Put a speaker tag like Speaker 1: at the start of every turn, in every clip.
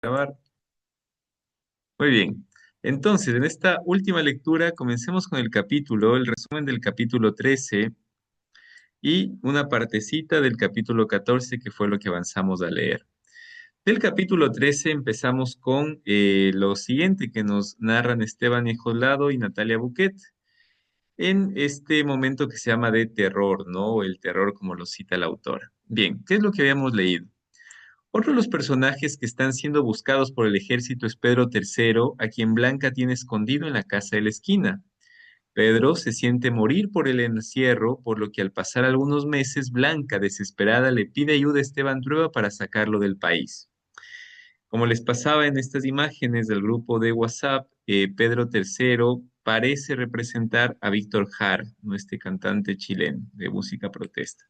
Speaker 1: Grabar. Muy bien. Entonces, en esta última lectura, comencemos con el resumen del capítulo 13 y una partecita del capítulo 14, que fue lo que avanzamos a leer. Del capítulo 13 empezamos con lo siguiente que nos narran Esteban Ejolado y Natalia Buquet en este momento que se llama de terror, ¿no? O el terror como lo cita la autora. Bien, ¿qué es lo que habíamos leído? Otro de los personajes que están siendo buscados por el ejército es Pedro III, a quien Blanca tiene escondido en la casa de la esquina. Pedro se siente morir por el encierro, por lo que al pasar algunos meses, Blanca, desesperada, le pide ayuda a Esteban Trueba para sacarlo del país. Como les pasaba en estas imágenes del grupo de WhatsApp, Pedro III parece representar a Víctor Jara, este cantante chileno de música protesta.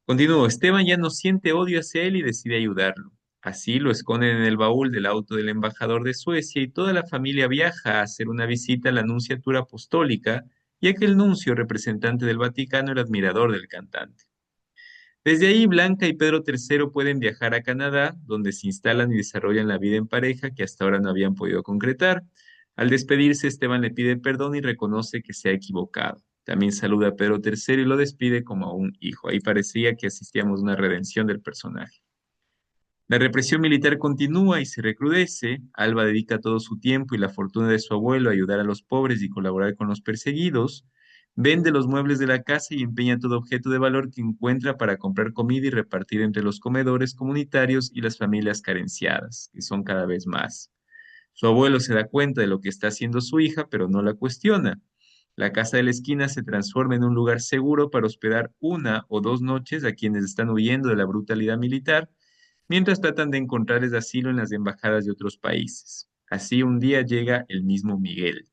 Speaker 1: Continuó, Esteban ya no siente odio hacia él y decide ayudarlo. Así lo esconden en el baúl del auto del embajador de Suecia y toda la familia viaja a hacer una visita a la Nunciatura Apostólica, ya que el nuncio representante del Vaticano era admirador del cantante. Desde ahí, Blanca y Pedro III pueden viajar a Canadá, donde se instalan y desarrollan la vida en pareja que hasta ahora no habían podido concretar. Al despedirse, Esteban le pide perdón y reconoce que se ha equivocado. También saluda a Pedro III y lo despide como a un hijo. Ahí parecía que asistíamos a una redención del personaje. La represión militar continúa y se recrudece. Alba dedica todo su tiempo y la fortuna de su abuelo a ayudar a los pobres y colaborar con los perseguidos. Vende los muebles de la casa y empeña todo objeto de valor que encuentra para comprar comida y repartir entre los comedores comunitarios y las familias carenciadas, que son cada vez más. Su abuelo se da cuenta de lo que está haciendo su hija, pero no la cuestiona. La casa de la esquina se transforma en un lugar seguro para hospedar 1 o 2 noches a quienes están huyendo de la brutalidad militar, mientras tratan de encontrarles asilo en las embajadas de otros países. Así un día llega el mismo Miguel.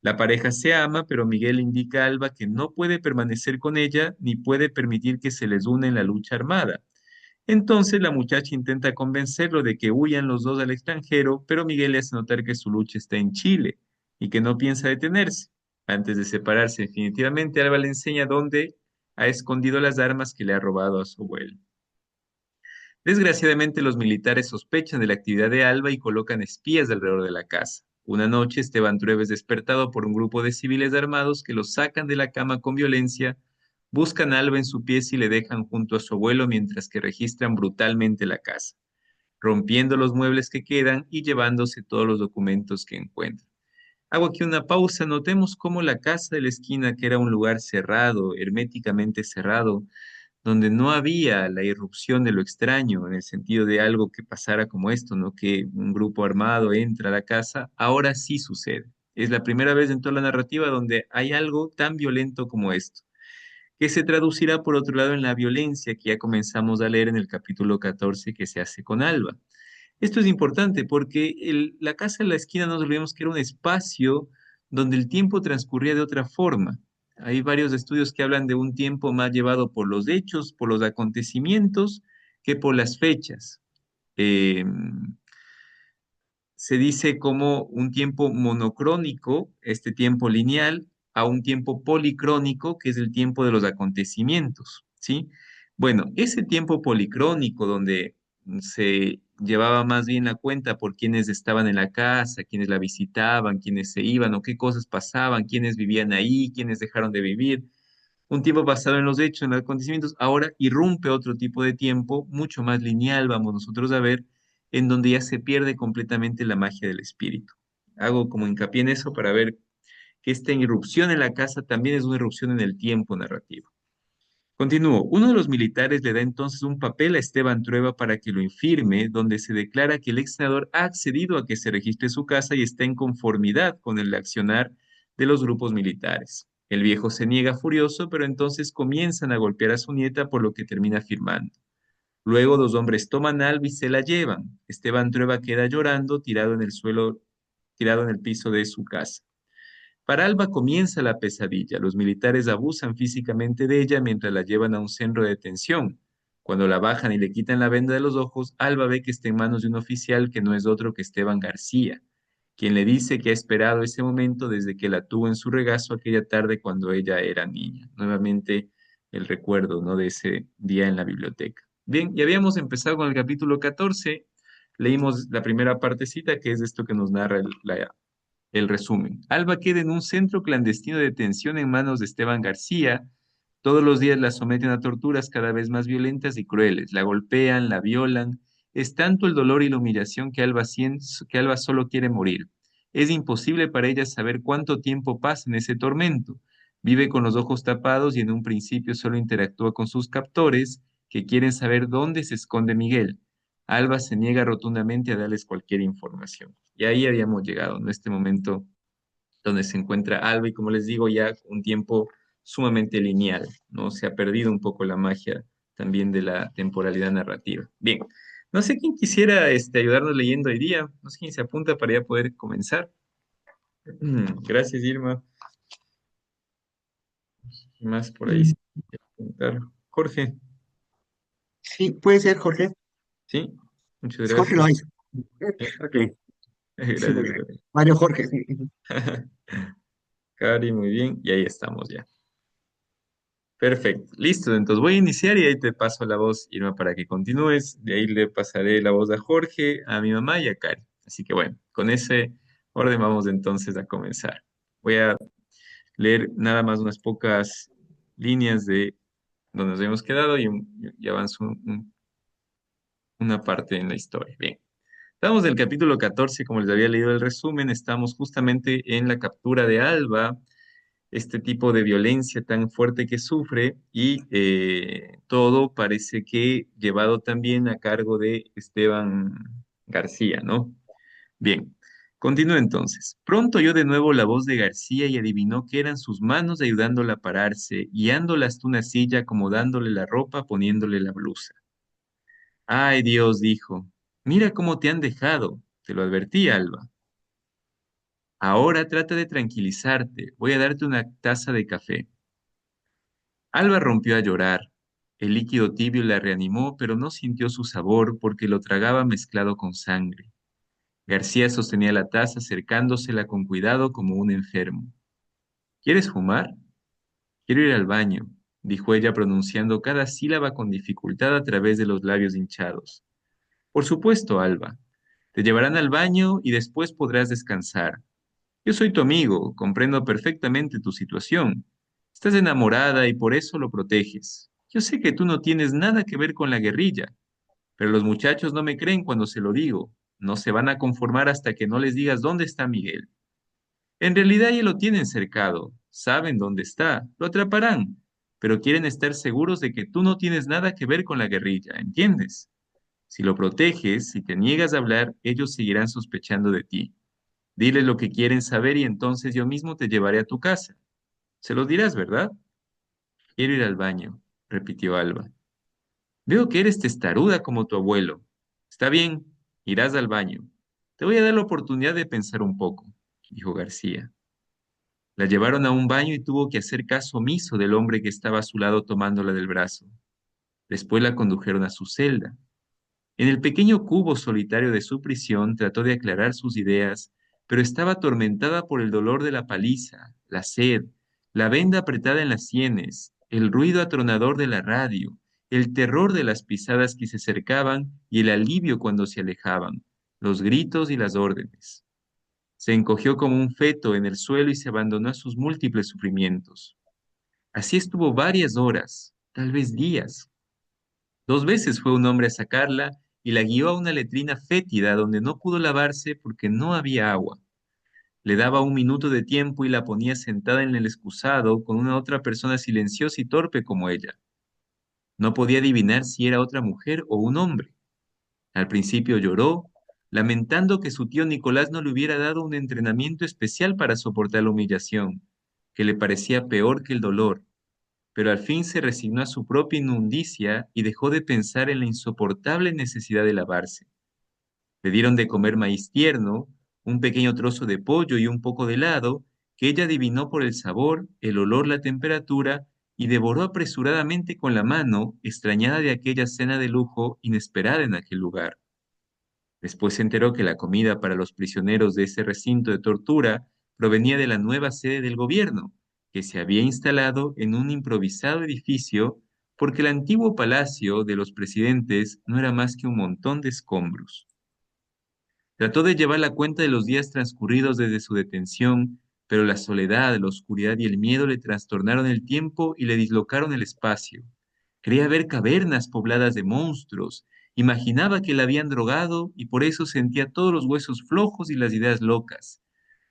Speaker 1: La pareja se ama, pero Miguel indica a Alba que no puede permanecer con ella ni puede permitir que se les una en la lucha armada. Entonces la muchacha intenta convencerlo de que huyan los dos al extranjero, pero Miguel le hace notar que su lucha está en Chile y que no piensa detenerse. Antes de separarse definitivamente, Alba le enseña dónde ha escondido las armas que le ha robado a su abuelo. Desgraciadamente, los militares sospechan de la actividad de Alba y colocan espías alrededor de la casa. Una noche, Esteban Trueba es despertado por un grupo de civiles armados que lo sacan de la cama con violencia, buscan a Alba en su pieza y le dejan junto a su abuelo mientras que registran brutalmente la casa, rompiendo los muebles que quedan y llevándose todos los documentos que encuentran. Hago aquí una pausa. Notemos cómo la casa de la esquina, que era un lugar cerrado, herméticamente cerrado, donde no había la irrupción de lo extraño, en el sentido de algo que pasara como esto, ¿no? Que un grupo armado entra a la casa, ahora sí sucede. Es la primera vez en toda la narrativa donde hay algo tan violento como esto, que se traducirá por otro lado en la violencia que ya comenzamos a leer en el capítulo 14 que se hace con Alba. Esto es importante porque la casa en la esquina, no nos olvidemos que era un espacio donde el tiempo transcurría de otra forma. Hay varios estudios que hablan de un tiempo más llevado por los hechos, por los acontecimientos, que por las fechas. Eh, Se dice como un tiempo monocrónico, este tiempo lineal, a un tiempo policrónico, que es el tiempo de los acontecimientos, ¿sí? Bueno, ese tiempo policrónico donde se llevaba más bien la cuenta por quienes estaban en la casa, quienes la visitaban, quienes se iban o qué cosas pasaban, quienes vivían ahí, quienes dejaron de vivir. Un tiempo basado en los hechos, en los acontecimientos, ahora irrumpe otro tipo de tiempo, mucho más lineal, vamos nosotros a ver, en donde ya se pierde completamente la magia del espíritu. Hago como hincapié en eso para ver que esta irrupción en la casa también es una irrupción en el tiempo narrativo. Continúo. Uno de los militares le da entonces un papel a Esteban Trueba para que lo infirme, donde se declara que el ex senador ha accedido a que se registre su casa y está en conformidad con el accionar de los grupos militares. El viejo se niega furioso, pero entonces comienzan a golpear a su nieta, por lo que termina firmando. Luego 2 hombres toman a Alba y se la llevan. Esteban Trueba queda llorando, tirado en el suelo, tirado en el piso de su casa. Para Alba comienza la pesadilla. Los militares abusan físicamente de ella mientras la llevan a un centro de detención. Cuando la bajan y le quitan la venda de los ojos, Alba ve que está en manos de un oficial que no es otro que Esteban García, quien le dice que ha esperado ese momento desde que la tuvo en su regazo aquella tarde cuando ella era niña. Nuevamente el recuerdo, ¿no? De ese día en la biblioteca. Bien, ya habíamos empezado con el capítulo 14. leímos la primera partecita, que es esto que nos narra el resumen. Alba queda en un centro clandestino de detención en manos de Esteban García. Todos los días la someten a torturas cada vez más violentas y crueles. La golpean, la violan. Es tanto el dolor y la humillación que Alba solo quiere morir. Es imposible para ella saber cuánto tiempo pasa en ese tormento. Vive con los ojos tapados y en un principio solo interactúa con sus captores, que quieren saber dónde se esconde Miguel. Alba se niega rotundamente a darles cualquier información. Y ahí habíamos llegado, en este momento donde se encuentra Alba y como les digo, ya un tiempo sumamente lineal, ¿no? Se ha perdido un poco la magia también de la temporalidad narrativa. Bien, no sé quién quisiera ayudarnos leyendo hoy día, no sé quién se apunta para ya poder comenzar. Gracias, Irma. ¿Qué más por ahí?
Speaker 2: Mm,
Speaker 1: Sí, apuntar. Jorge,
Speaker 2: Sí, puede ser, Jorge.
Speaker 1: sí, muchas
Speaker 2: Jorge lo
Speaker 1: gracias.
Speaker 2: hay. Ok, sí, muy
Speaker 1: Gracias,
Speaker 2: bien.
Speaker 1: Jorge.
Speaker 2: Mario Jorge, sí.
Speaker 1: Cari, muy bien, y ahí estamos ya. Perfecto, listo. Entonces voy a iniciar y ahí te paso la voz, Irma, para que continúes. De ahí le pasaré la voz a Jorge, a mi mamá y a Cari. Así que bueno, con ese orden vamos entonces a comenzar. Voy a leer nada más unas pocas líneas de donde nos habíamos quedado y avanzo una parte en la historia. Bien. Estamos del capítulo 14, como les había leído el resumen, estamos justamente en la captura de Alba, este tipo de violencia tan fuerte que sufre y todo parece que llevado también a cargo de Esteban García, ¿no? Bien, continúo entonces. Pronto oyó de nuevo la voz de García y adivinó que eran sus manos ayudándola a pararse, guiándola hasta una silla, acomodándole la ropa, poniéndole la blusa. Ay, Dios, dijo, mira cómo te han dejado. Te lo advertí, Alba. Ahora trata de tranquilizarte. Voy a darte una taza de café. Alba rompió a llorar. El líquido tibio la reanimó, pero no sintió su sabor porque lo tragaba mezclado con sangre. García sostenía la taza acercándosela con cuidado como un enfermo. ¿Quieres fumar? Quiero ir al baño, dijo ella pronunciando cada sílaba con dificultad a través de los labios hinchados. Por supuesto, Alba. Te llevarán al baño y después podrás descansar. Yo soy tu amigo, comprendo perfectamente tu situación. Estás enamorada y por eso lo proteges. Yo sé que tú no tienes nada que ver con la guerrilla, pero los muchachos no me creen cuando se lo digo. No se van a conformar hasta que no les digas dónde está Miguel. En realidad ya lo tienen cercado, saben dónde está, lo atraparán, pero quieren estar seguros de que tú no tienes nada que ver con la guerrilla, ¿entiendes? Si lo proteges, si te niegas a hablar, ellos seguirán sospechando de ti. Diles lo que quieren saber y entonces yo mismo te llevaré a tu casa. Se los dirás, ¿verdad? Quiero ir al baño, repitió Alba. Veo que eres testaruda como tu abuelo. Está bien, irás al baño. Te voy a dar la oportunidad de pensar un poco, dijo García. La llevaron a un baño y tuvo que hacer caso omiso del hombre que estaba a su lado tomándola del brazo. Después la condujeron a su celda. En el pequeño cubo solitario de su prisión trató de aclarar sus ideas, pero estaba atormentada por el dolor de la paliza, la sed, la venda apretada en las sienes, el ruido atronador de la radio, el terror de las pisadas que se acercaban y el alivio cuando se alejaban, los gritos y las órdenes. Se encogió como un feto en el suelo y se abandonó a sus múltiples sufrimientos. Así estuvo varias horas, tal vez días. 2 veces fue un hombre a sacarla y la guió a una letrina fétida donde no pudo lavarse porque no había agua. Le daba un minuto de tiempo y la ponía sentada en el excusado con una otra persona silenciosa y torpe como ella. No podía adivinar si era otra mujer o un hombre. Al principio lloró, lamentando que su tío Nicolás no le hubiera dado un entrenamiento especial para soportar la humillación, que le parecía peor que el dolor, pero al fin se resignó a su propia inmundicia y dejó de pensar en la insoportable necesidad de lavarse. Le dieron de comer maíz tierno, un pequeño trozo de pollo y un poco de helado, que ella adivinó por el sabor, el olor, la temperatura, y devoró apresuradamente con la mano, extrañada de aquella cena de lujo inesperada en aquel lugar. Después se enteró que la comida para los prisioneros de ese recinto de tortura provenía de la nueva sede del gobierno, que se había instalado en un improvisado edificio porque el antiguo palacio de los presidentes no era más que un montón de escombros. Trató de llevar la cuenta de los días transcurridos desde su detención, pero la soledad, la oscuridad y el miedo le trastornaron el tiempo y le dislocaron el espacio. Creía ver cavernas pobladas de monstruos, imaginaba que la habían drogado y por eso sentía todos los huesos flojos y las ideas locas.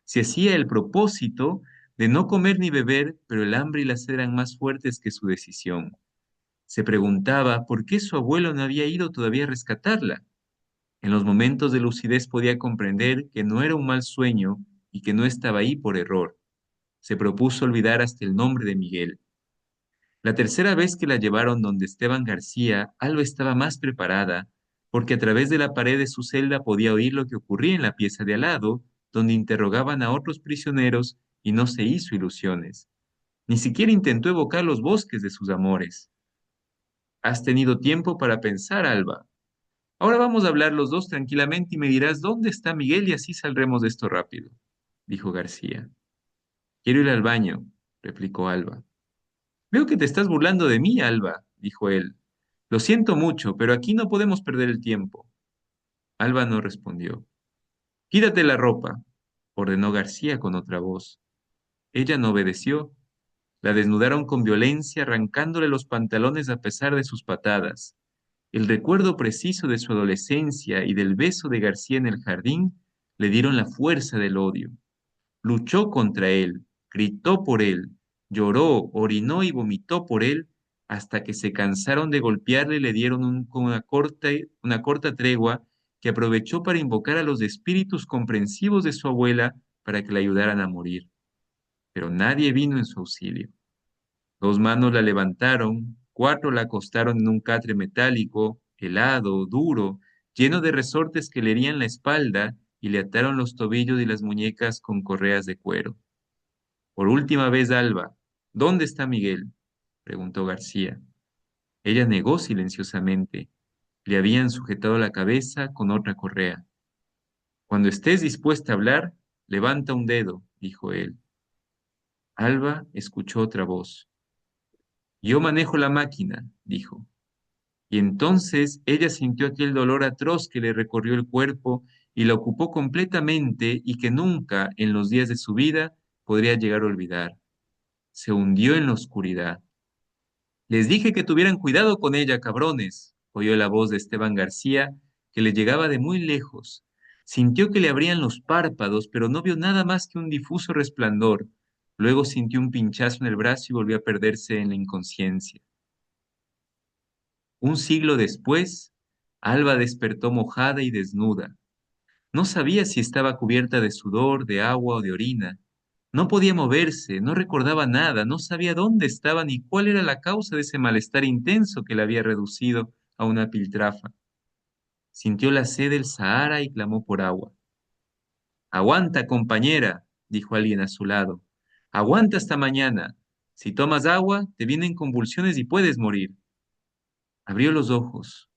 Speaker 1: Se hacía el propósito de no comer ni beber, pero el hambre y la sed eran más fuertes que su decisión. Se preguntaba por qué su abuelo no había ido todavía a rescatarla. En los momentos de lucidez podía comprender que no era un mal sueño y que no estaba ahí por error. Se propuso olvidar hasta el nombre de Miguel. La tercera vez que la llevaron donde Esteban García, Alba estaba más preparada, porque a través de la pared de su celda podía oír lo que ocurría en la pieza de al lado, donde interrogaban a otros prisioneros y no se hizo ilusiones. Ni siquiera intentó evocar los bosques de sus amores. Has tenido tiempo para pensar, Alba. Ahora vamos a hablar los dos tranquilamente y me dirás dónde está Miguel y así saldremos de esto rápido, dijo García. Quiero ir al baño, replicó Alba. Veo que te estás burlando de mí, Alba, dijo él. Lo siento mucho, pero aquí no podemos perder el tiempo. Alba no respondió. Quítate la ropa, ordenó García con otra voz. Ella no obedeció. La desnudaron con violencia, arrancándole los pantalones a pesar de sus patadas. El recuerdo preciso de su adolescencia y del beso de García en el jardín le dieron la fuerza del odio. Luchó contra él, gritó por él, lloró, orinó y vomitó por él, hasta que se cansaron de golpearle y le dieron una corta tregua que aprovechó para invocar a los espíritus comprensivos de su abuela para que la ayudaran a morir. Pero nadie vino en su auxilio. Dos manos la levantaron, cuatro la acostaron en un catre metálico, helado, duro, lleno de resortes que le herían la espalda y le ataron los tobillos y las muñecas con correas de cuero. Por última vez, Alba, ¿dónde está Miguel? Preguntó García. Ella negó silenciosamente. Le habían sujetado la cabeza con otra correa. Cuando estés dispuesta a hablar, levanta un dedo, dijo él. Alba escuchó otra voz. Yo manejo la máquina, dijo. Y entonces ella sintió aquel dolor atroz que le recorrió el cuerpo y la ocupó completamente y que nunca en los días de su vida podría llegar a olvidar. Se hundió en la oscuridad. Les dije que tuvieran cuidado con ella, cabrones, oyó la voz de Esteban García, que le llegaba de muy lejos. Sintió que le abrían los párpados, pero no vio nada más que un difuso resplandor. Luego sintió un pinchazo en el brazo y volvió a perderse en la inconsciencia. Un siglo después, Alba despertó mojada y desnuda. No sabía si estaba cubierta de sudor, de agua o de orina. No podía moverse, no recordaba nada, no sabía dónde estaba ni cuál era la causa de ese malestar intenso que la había reducido a una piltrafa. Sintió la sed del Sahara y clamó por agua. Aguanta, compañera, dijo alguien a su lado. Aguanta hasta mañana. Si tomas agua, te vienen convulsiones y puedes morir. Abrió los ojos.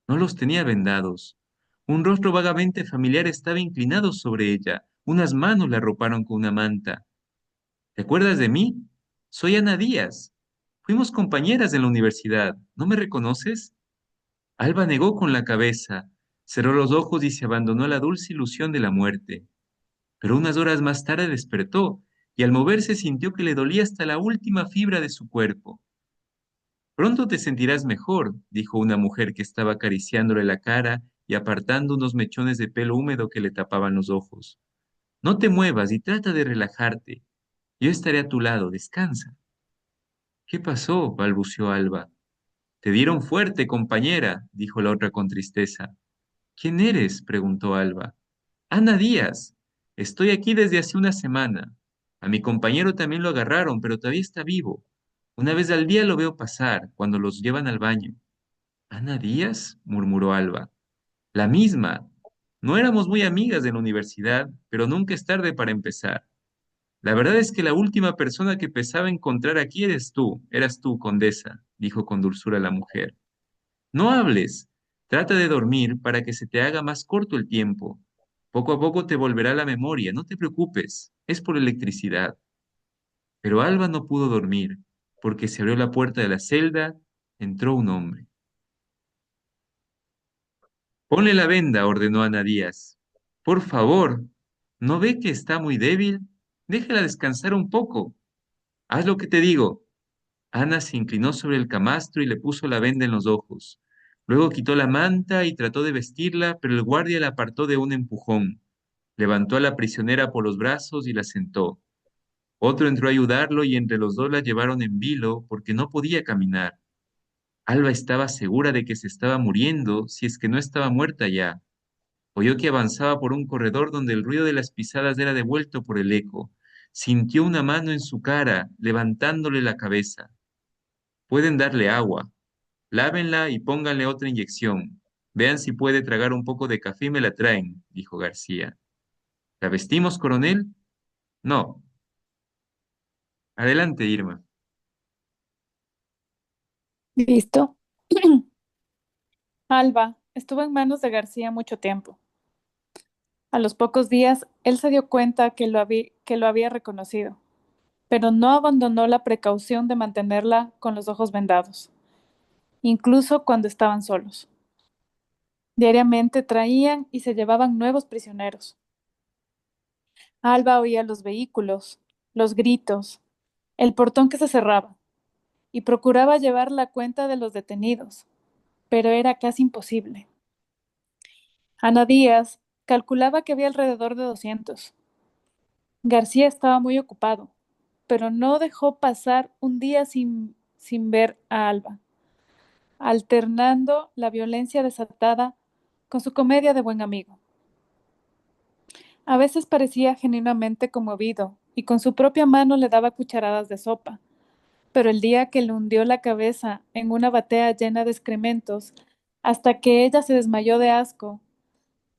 Speaker 1: No los tenía vendados. Un rostro vagamente familiar estaba inclinado sobre ella. Unas manos la arroparon con una manta. ¿Te acuerdas de mí? Soy Ana Díaz. Fuimos compañeras en la universidad. ¿No me reconoces? Alba negó con la cabeza, cerró los ojos y se abandonó a la dulce ilusión de la muerte. Pero unas horas más tarde despertó y al moverse sintió que le dolía hasta la última fibra de su cuerpo. Pronto te sentirás mejor, dijo una mujer que estaba acariciándole la cara y apartando unos mechones de pelo húmedo que le tapaban los ojos. No te muevas y trata de relajarte. Yo estaré a tu lado, descansa. ¿Qué pasó? Balbuceó Alba. Te dieron fuerte, compañera, dijo la otra con tristeza. ¿Quién eres? Preguntó Alba. Ana Díaz. Estoy aquí desde hace una semana. A mi compañero también lo agarraron, pero todavía está vivo. Una vez al día lo veo pasar, cuando los llevan al baño. ¿Ana Díaz? Murmuró Alba. La misma. No éramos muy amigas en la universidad, pero nunca es tarde para empezar. La verdad es que la última persona que pensaba encontrar aquí eras tú, condesa, dijo con dulzura la mujer. No hables, trata de dormir para que se te haga más corto el tiempo. Poco a poco te volverá la memoria, no te preocupes, es por electricidad. Pero Alba no pudo dormir, porque se abrió la puerta de la celda, entró un hombre. Ponle la venda, ordenó Ana Díaz. Por favor, ¿no ve que está muy débil? Déjela descansar un poco. Haz lo que te digo. Ana se inclinó sobre el camastro y le puso la venda en los ojos. Luego quitó la manta y trató de vestirla, pero el guardia la apartó de un empujón. Levantó a la prisionera por los brazos y la sentó. Otro entró a ayudarlo y entre los dos la llevaron en vilo porque no podía caminar. Alba estaba segura de que se estaba muriendo, si es que no estaba muerta ya. Oyó que avanzaba por un corredor donde el ruido de las pisadas era devuelto por el eco. Sintió una mano en su cara, levantándole la cabeza. Pueden darle agua. Lávenla y pónganle otra inyección. Vean si puede tragar un poco de café y me la traen, dijo García. ¿La vestimos, coronel? No. Adelante, Irma.
Speaker 3: Listo. Alba estuvo en manos de García mucho tiempo. A los pocos días, él se dio cuenta que lo había reconocido, pero no abandonó la precaución de mantenerla con los ojos vendados, incluso cuando estaban solos. Diariamente traían y se llevaban nuevos prisioneros. Alba oía los vehículos, los gritos, el portón que se cerraba, y procuraba llevar la cuenta de los detenidos, pero era casi imposible. Ana Díaz calculaba que había alrededor de 200. García estaba muy ocupado, pero no dejó pasar un día sin ver a Alba, alternando la violencia desatada con su comedia de buen amigo. A veces parecía genuinamente conmovido y con su propia mano le daba cucharadas de sopa, pero el día que le hundió la cabeza en una batea llena de excrementos, hasta que ella se desmayó de asco,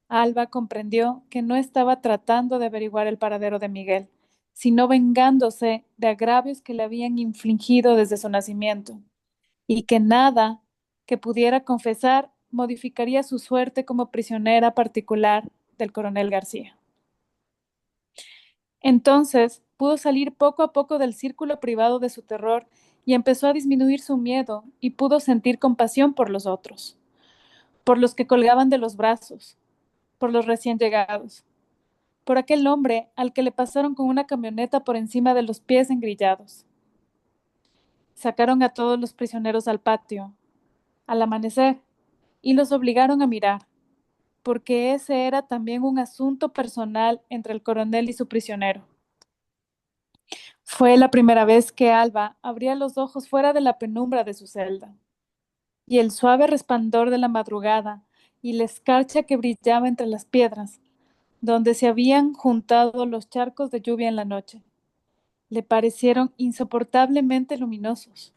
Speaker 3: Alba comprendió que no estaba tratando de averiguar el paradero de Miguel, sino vengándose de agravios que le habían infligido desde su nacimiento, y que nada que pudiera confesar modificaría su suerte como prisionera particular del coronel García. Entonces pudo salir poco a poco del círculo privado de su terror y empezó a disminuir su miedo y pudo sentir compasión por los otros, por los que colgaban de los brazos, por los recién llegados, por aquel hombre al que le pasaron con una camioneta por encima de los pies engrillados. Sacaron a todos los prisioneros al patio, al amanecer, y los obligaron a mirar, porque ese era también un asunto personal entre el coronel y su prisionero. Fue la primera vez que Alba abría los ojos fuera de la penumbra de su celda, y el suave resplandor de la madrugada y la escarcha que brillaba entre las piedras, donde se habían juntado los charcos de lluvia en la noche, le parecieron insoportablemente luminosos.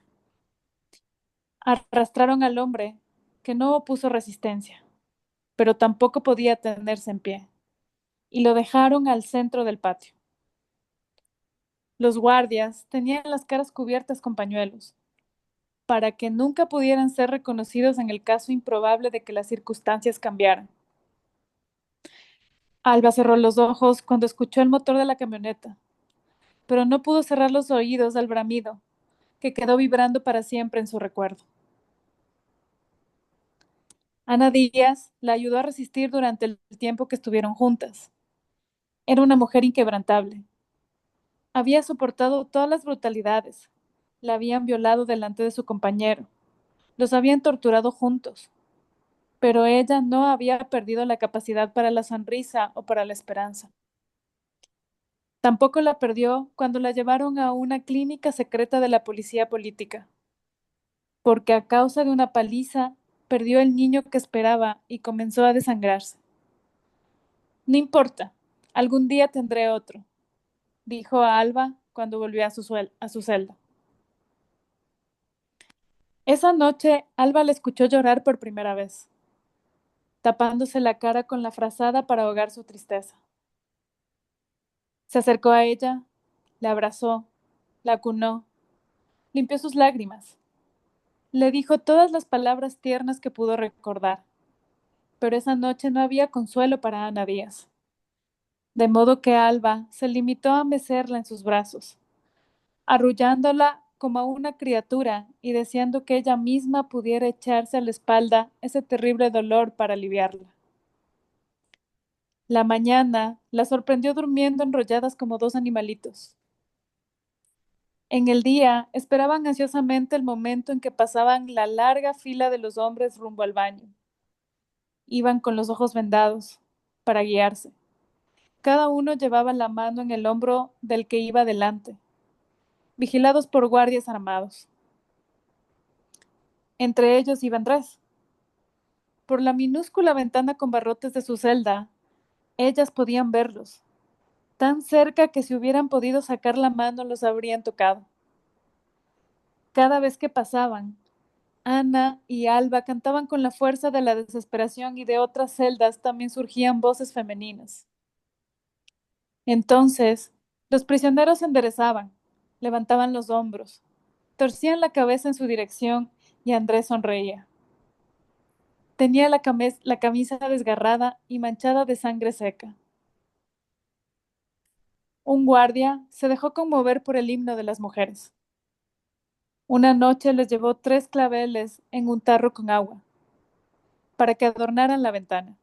Speaker 3: Arrastraron al hombre, que no opuso resistencia, pero tampoco podía tenerse en pie, y lo dejaron al centro del patio. Los guardias tenían las caras cubiertas con pañuelos, para que nunca pudieran ser reconocidos en el caso improbable de que las circunstancias cambiaran. Alba cerró los ojos cuando escuchó el motor de la camioneta, pero no pudo cerrar los oídos al bramido, que quedó vibrando para siempre en su recuerdo. Ana Díaz la ayudó a resistir durante el tiempo que estuvieron juntas. Era una mujer inquebrantable. Había soportado todas las brutalidades. La habían violado delante de su compañero. Los habían torturado juntos. Pero ella no había perdido la capacidad para la sonrisa o para la esperanza. Tampoco la perdió cuando la llevaron a una clínica secreta de la policía política, porque a causa de una paliza perdió el niño que esperaba y comenzó a desangrarse. No importa, algún día tendré otro, dijo a Alba cuando volvió a su celda. Esa noche, Alba la escuchó llorar por primera vez, tapándose la cara con la frazada para ahogar su tristeza. Se acercó a ella, la abrazó, la acunó, limpió sus lágrimas. Le dijo todas las palabras tiernas que pudo recordar, pero esa noche no había consuelo para Ana Díaz. De modo que Alba se limitó a mecerla en sus brazos, arrullándola como a una criatura y deseando que ella misma pudiera echarse a la espalda ese terrible dolor para aliviarla. La mañana la sorprendió durmiendo enrolladas como dos animalitos. En el día esperaban ansiosamente el momento en que pasaban la larga fila de los hombres rumbo al baño. Iban con los ojos vendados para guiarse. Cada uno llevaba la mano en el hombro del que iba delante, vigilados por guardias armados. Entre ellos iba Andrés. Por la minúscula ventana con barrotes de su celda, ellas podían verlos, tan cerca que si hubieran podido sacar la mano los habrían tocado. Cada vez que pasaban, Ana y Alba cantaban con la fuerza de la desesperación y de otras celdas también surgían voces femeninas. Entonces, los prisioneros se enderezaban, levantaban los hombros, torcían la cabeza en su dirección y Andrés sonreía. Tenía la camisa desgarrada y manchada de sangre seca. Un guardia se dejó conmover por el himno de las mujeres. Una noche les llevó 3 claveles en un tarro con agua, para que adornaran la ventana.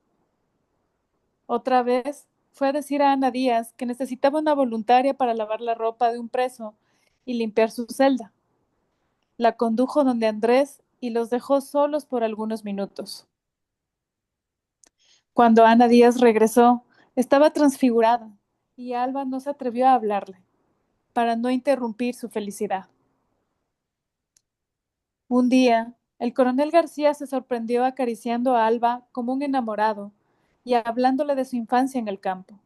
Speaker 3: Otra vez fue a decir a Ana Díaz que necesitaba una voluntaria para lavar la ropa de un preso y limpiar su celda. La condujo donde Andrés y los dejó solos por algunos minutos. Cuando Ana Díaz regresó, estaba transfigurada y Alba no se atrevió a hablarle, para no interrumpir su felicidad. Un día, el coronel García se sorprendió acariciando a Alba como un enamorado y hablándole de su infancia en el campo.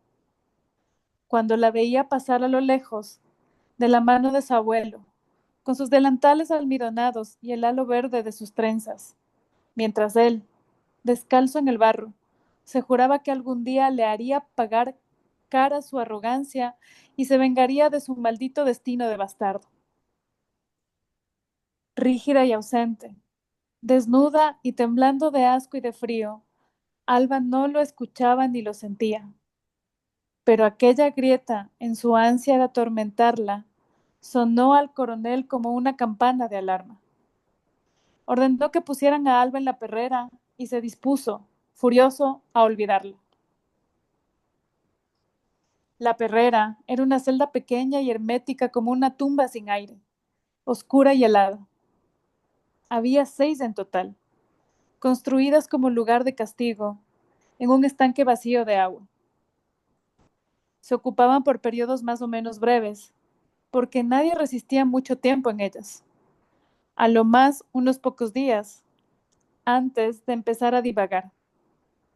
Speaker 3: Cuando la veía pasar a lo lejos, de la mano de su abuelo, con sus delantales almidonados y el halo verde de sus trenzas, mientras él, descalzo en el barro, se juraba que algún día le haría pagar cara su arrogancia y se vengaría de su maldito destino de bastardo. Rígida y ausente, desnuda y temblando de asco y de frío, Alba no lo escuchaba ni lo sentía. Pero aquella grieta, en su ansia de atormentarla, sonó al coronel como una campana de alarma. Ordenó que pusieran a Alba en la perrera y se dispuso, furioso, a olvidarla. La perrera era una celda pequeña y hermética como una tumba sin aire, oscura y helada. Había 6 en total, construidas como lugar de castigo, en un estanque vacío de agua. Se ocupaban por periodos más o menos breves, porque nadie resistía mucho tiempo en ellas. A lo más unos pocos días, antes de empezar a divagar,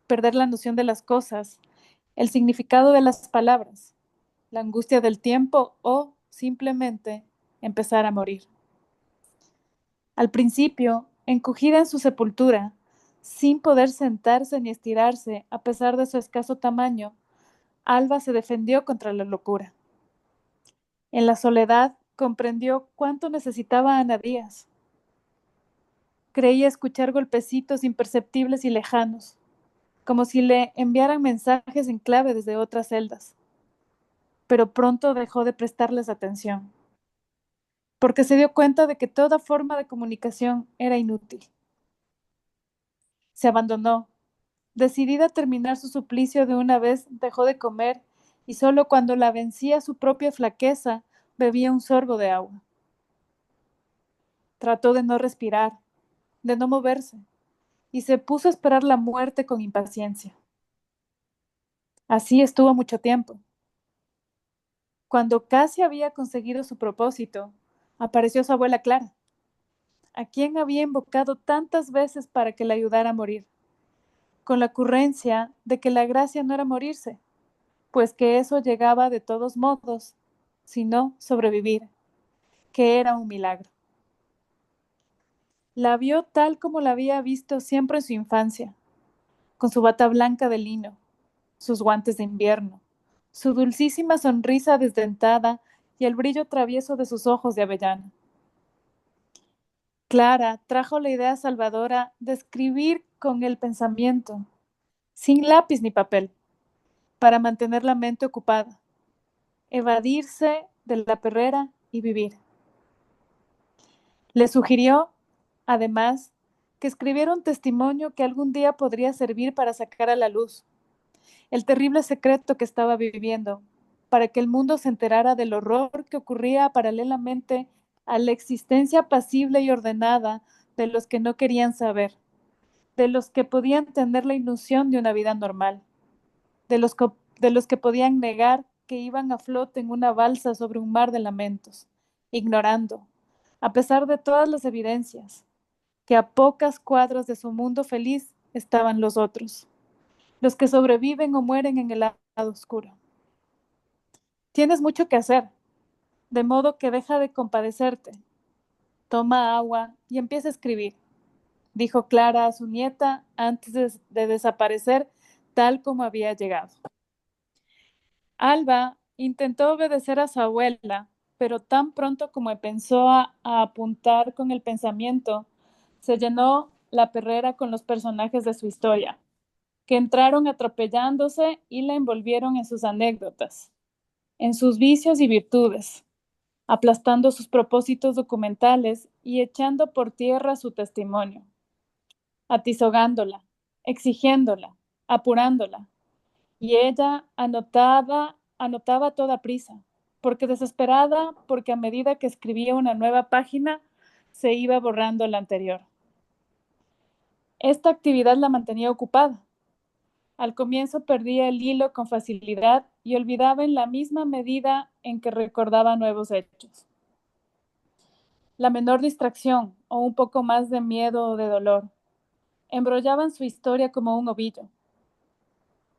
Speaker 3: perder la noción de las cosas, el significado de las palabras, la angustia del tiempo o, simplemente, empezar a morir. Al principio, encogida en su sepultura, sin poder sentarse ni estirarse a pesar de su escaso tamaño, Alba se defendió contra la locura. En la soledad comprendió cuánto necesitaba a Ana Díaz. Creía escuchar golpecitos imperceptibles y lejanos, como si le enviaran mensajes en clave desde otras celdas. Pero pronto dejó de prestarles atención, porque se dio cuenta de que toda forma de comunicación era inútil. Se abandonó. Decidida a terminar su suplicio de una vez, dejó de comer y solo cuando la vencía su propia flaqueza bebía un sorbo de agua. Trató de no respirar, de no moverse, y se puso a esperar la muerte con impaciencia. Así estuvo mucho tiempo. Cuando casi había conseguido su propósito, apareció su abuela Clara, a quien había invocado tantas veces para que la ayudara a morir, con la ocurrencia de que la gracia no era morirse, pues que eso llegaba de todos modos, sino sobrevivir, que era un milagro. La vio tal como la había visto siempre en su infancia, con su bata blanca de lino, sus guantes de invierno, su dulcísima sonrisa desdentada y el brillo travieso de sus ojos de avellana. Clara trajo la idea salvadora de escribir con el pensamiento, sin lápiz ni papel, para mantener la mente ocupada, evadirse de la perrera y vivir. Le sugirió, además, que escribiera un testimonio que algún día podría servir para sacar a la luz, el terrible secreto que estaba viviendo, para que el mundo se enterara del horror que ocurría paralelamente a la existencia apacible y ordenada de los que no querían saber, de los que podían tener la ilusión de una vida normal, de los que, de los que podían negar que iban a flote en una balsa sobre un mar de lamentos, ignorando, a pesar de todas las evidencias, que a pocas cuadras de su mundo feliz estaban los otros, los que sobreviven o mueren en el lado oscuro. Tienes mucho que hacer, de modo que deja de compadecerte. Toma agua y empieza a escribir, dijo Clara a su nieta antes de desaparecer tal como había llegado. Alba intentó obedecer a su abuela, pero tan pronto como pensó a apuntar con el pensamiento, se llenó la perrera con los personajes de su historia, que entraron atropellándose y la envolvieron en sus anécdotas, en sus vicios y virtudes, aplastando sus propósitos documentales y echando por tierra su testimonio, atizogándola, exigiéndola, apurándola. Y ella anotaba a toda prisa, porque desesperada, porque a medida que escribía una nueva página, se iba borrando la anterior. Esta actividad la mantenía ocupada. Al comienzo perdía el hilo con facilidad y olvidaba en la misma medida en que recordaba nuevos hechos. La menor distracción o un poco más de miedo o de dolor embrollaban su historia como un ovillo,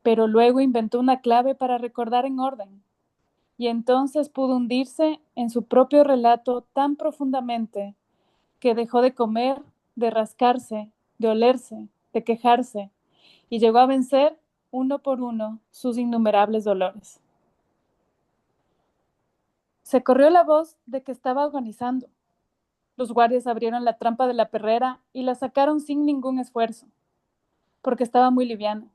Speaker 3: pero luego inventó una clave para recordar en orden, y entonces pudo hundirse en su propio relato tan profundamente que dejó de comer, de rascarse, de olerse, de quejarse, y llegó a vencer uno por uno sus innumerables dolores. Se corrió la voz de que estaba agonizando. Los guardias abrieron la trampa de la perrera y la sacaron sin ningún esfuerzo, porque estaba muy liviana.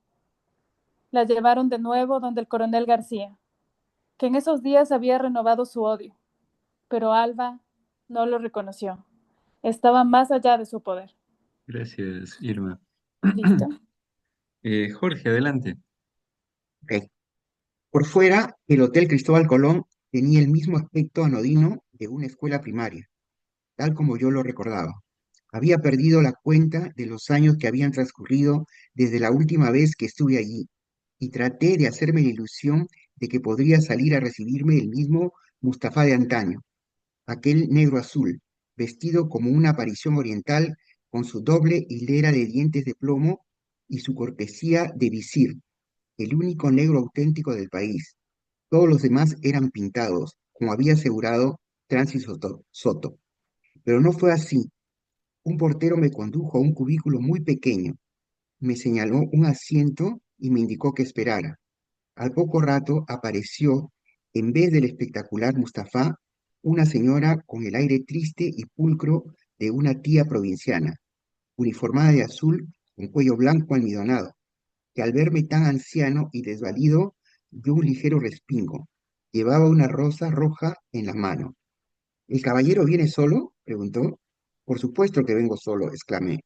Speaker 3: La llevaron de nuevo donde el coronel García, que en esos días había renovado su odio, pero Alba no lo reconoció. Estaba más allá de su poder.
Speaker 1: Gracias, Irma.
Speaker 3: ¿Listo?
Speaker 1: Jorge, adelante.
Speaker 2: Ok. Por fuera, el Hotel Cristóbal Colón tenía el mismo aspecto anodino de una escuela primaria, tal como yo lo recordaba. Había perdido la cuenta de los años que habían transcurrido desde la última vez que estuve allí, y traté de hacerme la ilusión de que podría salir a recibirme el mismo Mustafa de antaño, aquel negro azul, vestido como una aparición oriental, con su doble hilera de dientes de plomo y su cortesía de visir, el único negro auténtico del país. Todos los demás eran pintados, como había asegurado Francis Soto. Pero no fue así. Un portero me condujo a un cubículo muy pequeño, me señaló un asiento y me indicó que esperara. Al poco rato apareció, en vez del espectacular Mustafa, una señora con el aire triste y pulcro de una tía provinciana, uniformada de azul, con cuello blanco almidonado, que al verme tan anciano y desvalido, dio un ligero respingo. Llevaba una rosa roja en la mano. ¿El caballero viene solo? Preguntó. Por supuesto que vengo solo, exclamé.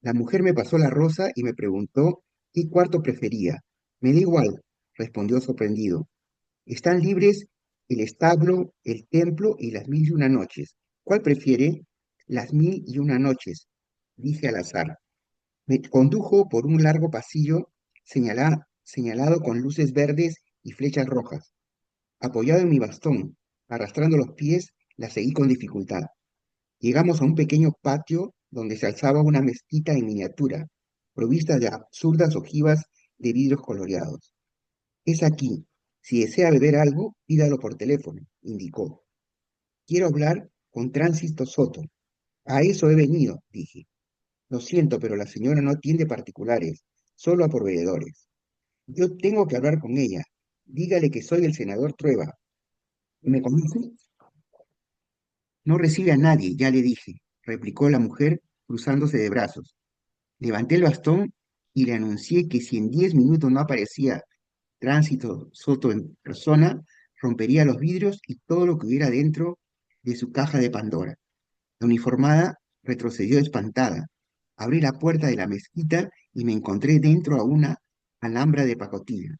Speaker 2: La mujer me pasó la rosa y me preguntó qué cuarto prefería. Me da igual, respondió sorprendido. Están libres el establo, el templo y las 1001 noches. ¿Cuál prefiere? Las 1001 noches, dije al azar. Me condujo por un largo pasillo señalado con luces verdes y flechas rojas. Apoyado en mi bastón, arrastrando los pies, la seguí con dificultad. Llegamos a un pequeño patio donde se alzaba una mezquita en miniatura, provista de absurdas ojivas de vidrios coloreados. Es aquí. Si desea beber algo, pídalo por teléfono, indicó. Quiero hablar con Tránsito Soto. A eso he venido, dije. Lo siento, pero la señora no atiende particulares, solo a proveedores. Yo tengo que hablar con ella. Dígale que soy el senador Trueba. ¿Me conoce? No recibe a nadie, ya le dije, replicó la mujer cruzándose de brazos. Levanté el bastón y le anuncié que si en 10 minutos no aparecía Tránsito Soto en persona, rompería los vidrios y todo lo que hubiera dentro de su caja de Pandora. La uniformada retrocedió espantada. Abrí la puerta de la mezquita y me encontré dentro Alhambra de pacotilla,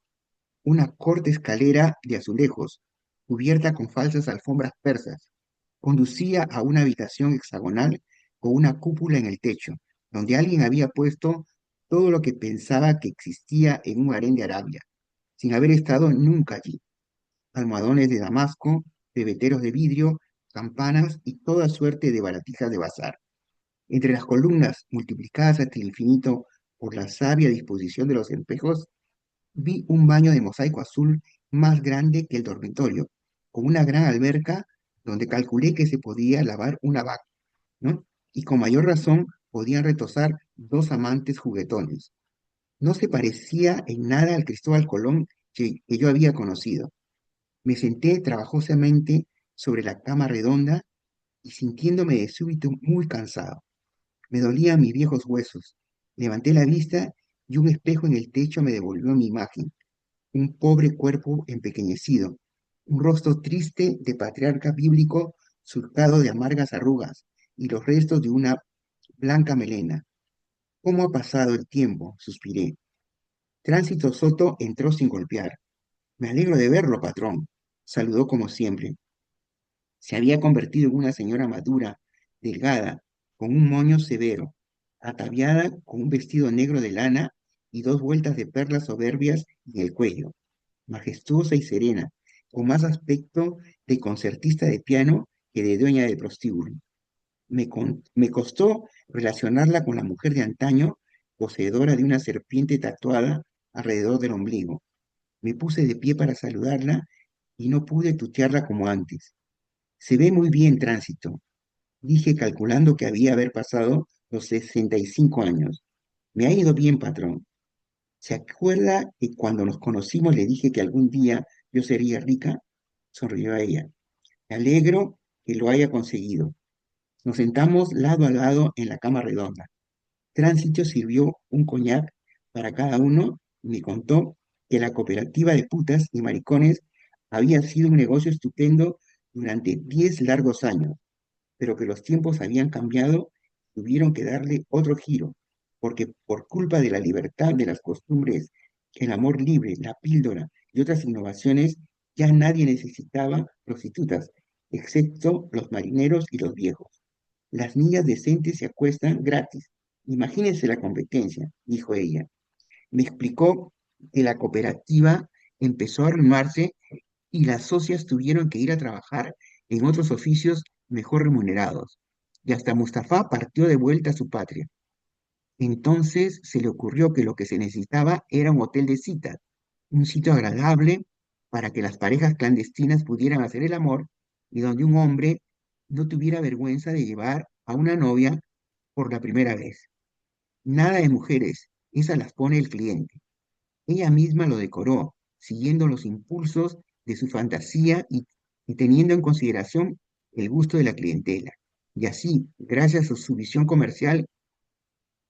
Speaker 2: una corta escalera de azulejos, cubierta con falsas alfombras persas, conducía a una habitación hexagonal con una cúpula en el techo, donde alguien había puesto todo lo que pensaba que existía en un harén de Arabia, sin haber estado nunca allí: almohadones de damasco, pebeteros de vidrio, campanas y toda suerte de baratijas de bazar. Entre las columnas, multiplicadas hasta el infinito por la sabia disposición de los espejos, vi un baño de mosaico azul más grande que el dormitorio, con una gran alberca donde calculé que se podía lavar una vaca, ¿no? Y con mayor razón podían retosar dos amantes juguetones. No se parecía en nada al Cristóbal Colón que yo había conocido. Me senté trabajosamente sobre la cama redonda y sintiéndome de súbito muy cansado. Me dolían mis viejos huesos. Levanté la vista y un espejo en el techo me devolvió mi imagen: un pobre cuerpo empequeñecido, un rostro triste de patriarca bíblico surcado de amargas arrugas y los restos de una blanca melena. ¿Cómo ha pasado el tiempo?, suspiré. Tránsito Soto entró sin golpear. Me alegro de verlo, patrón. Saludó como siempre. Se había convertido en una señora madura, delgada, con un moño severo, ataviada con un vestido negro de lana y dos vueltas de perlas soberbias en el cuello, majestuosa y serena, con más aspecto de concertista de piano que de dueña de prostíbulo. Me costó relacionarla con la mujer de antaño, poseedora de una serpiente tatuada alrededor del ombligo. Me puse de pie para saludarla y no pude tutearla como antes. Se ve muy bien, Tránsito, dije calculando que había haber pasado los 65 años. Me ha ido bien, patrón. ¿Se acuerda que cuando nos conocimos le dije que algún día yo sería rica? Sonrió a ella. Me alegro que lo haya conseguido. Nos sentamos lado a lado en la cama redonda. Tránsito sirvió un coñac para cada uno y me contó que la cooperativa de putas y maricones había sido un negocio estupendo durante 10 largos años, pero que los tiempos habían cambiado, tuvieron que darle otro giro, porque por culpa de la libertad de las costumbres, el amor libre, la píldora y otras innovaciones, ya nadie necesitaba prostitutas, excepto los marineros y los viejos. Las niñas decentes se acuestan gratis. Imagínense la competencia, dijo ella. Me explicó que la cooperativa empezó a armarse y las socias tuvieron que ir a trabajar en otros oficios mejor remunerados. Y hasta Mustafa partió de vuelta a su patria. Entonces se le ocurrió que lo que se necesitaba era un hotel de citas, un sitio agradable para que las parejas clandestinas pudieran hacer el amor y donde un hombre no tuviera vergüenza de llevar a una novia por la primera vez. Nada de mujeres, esas las pone el cliente. Ella misma lo decoró, siguiendo los impulsos de su fantasía y teniendo en consideración el gusto de la clientela. Y así, gracias a su visión comercial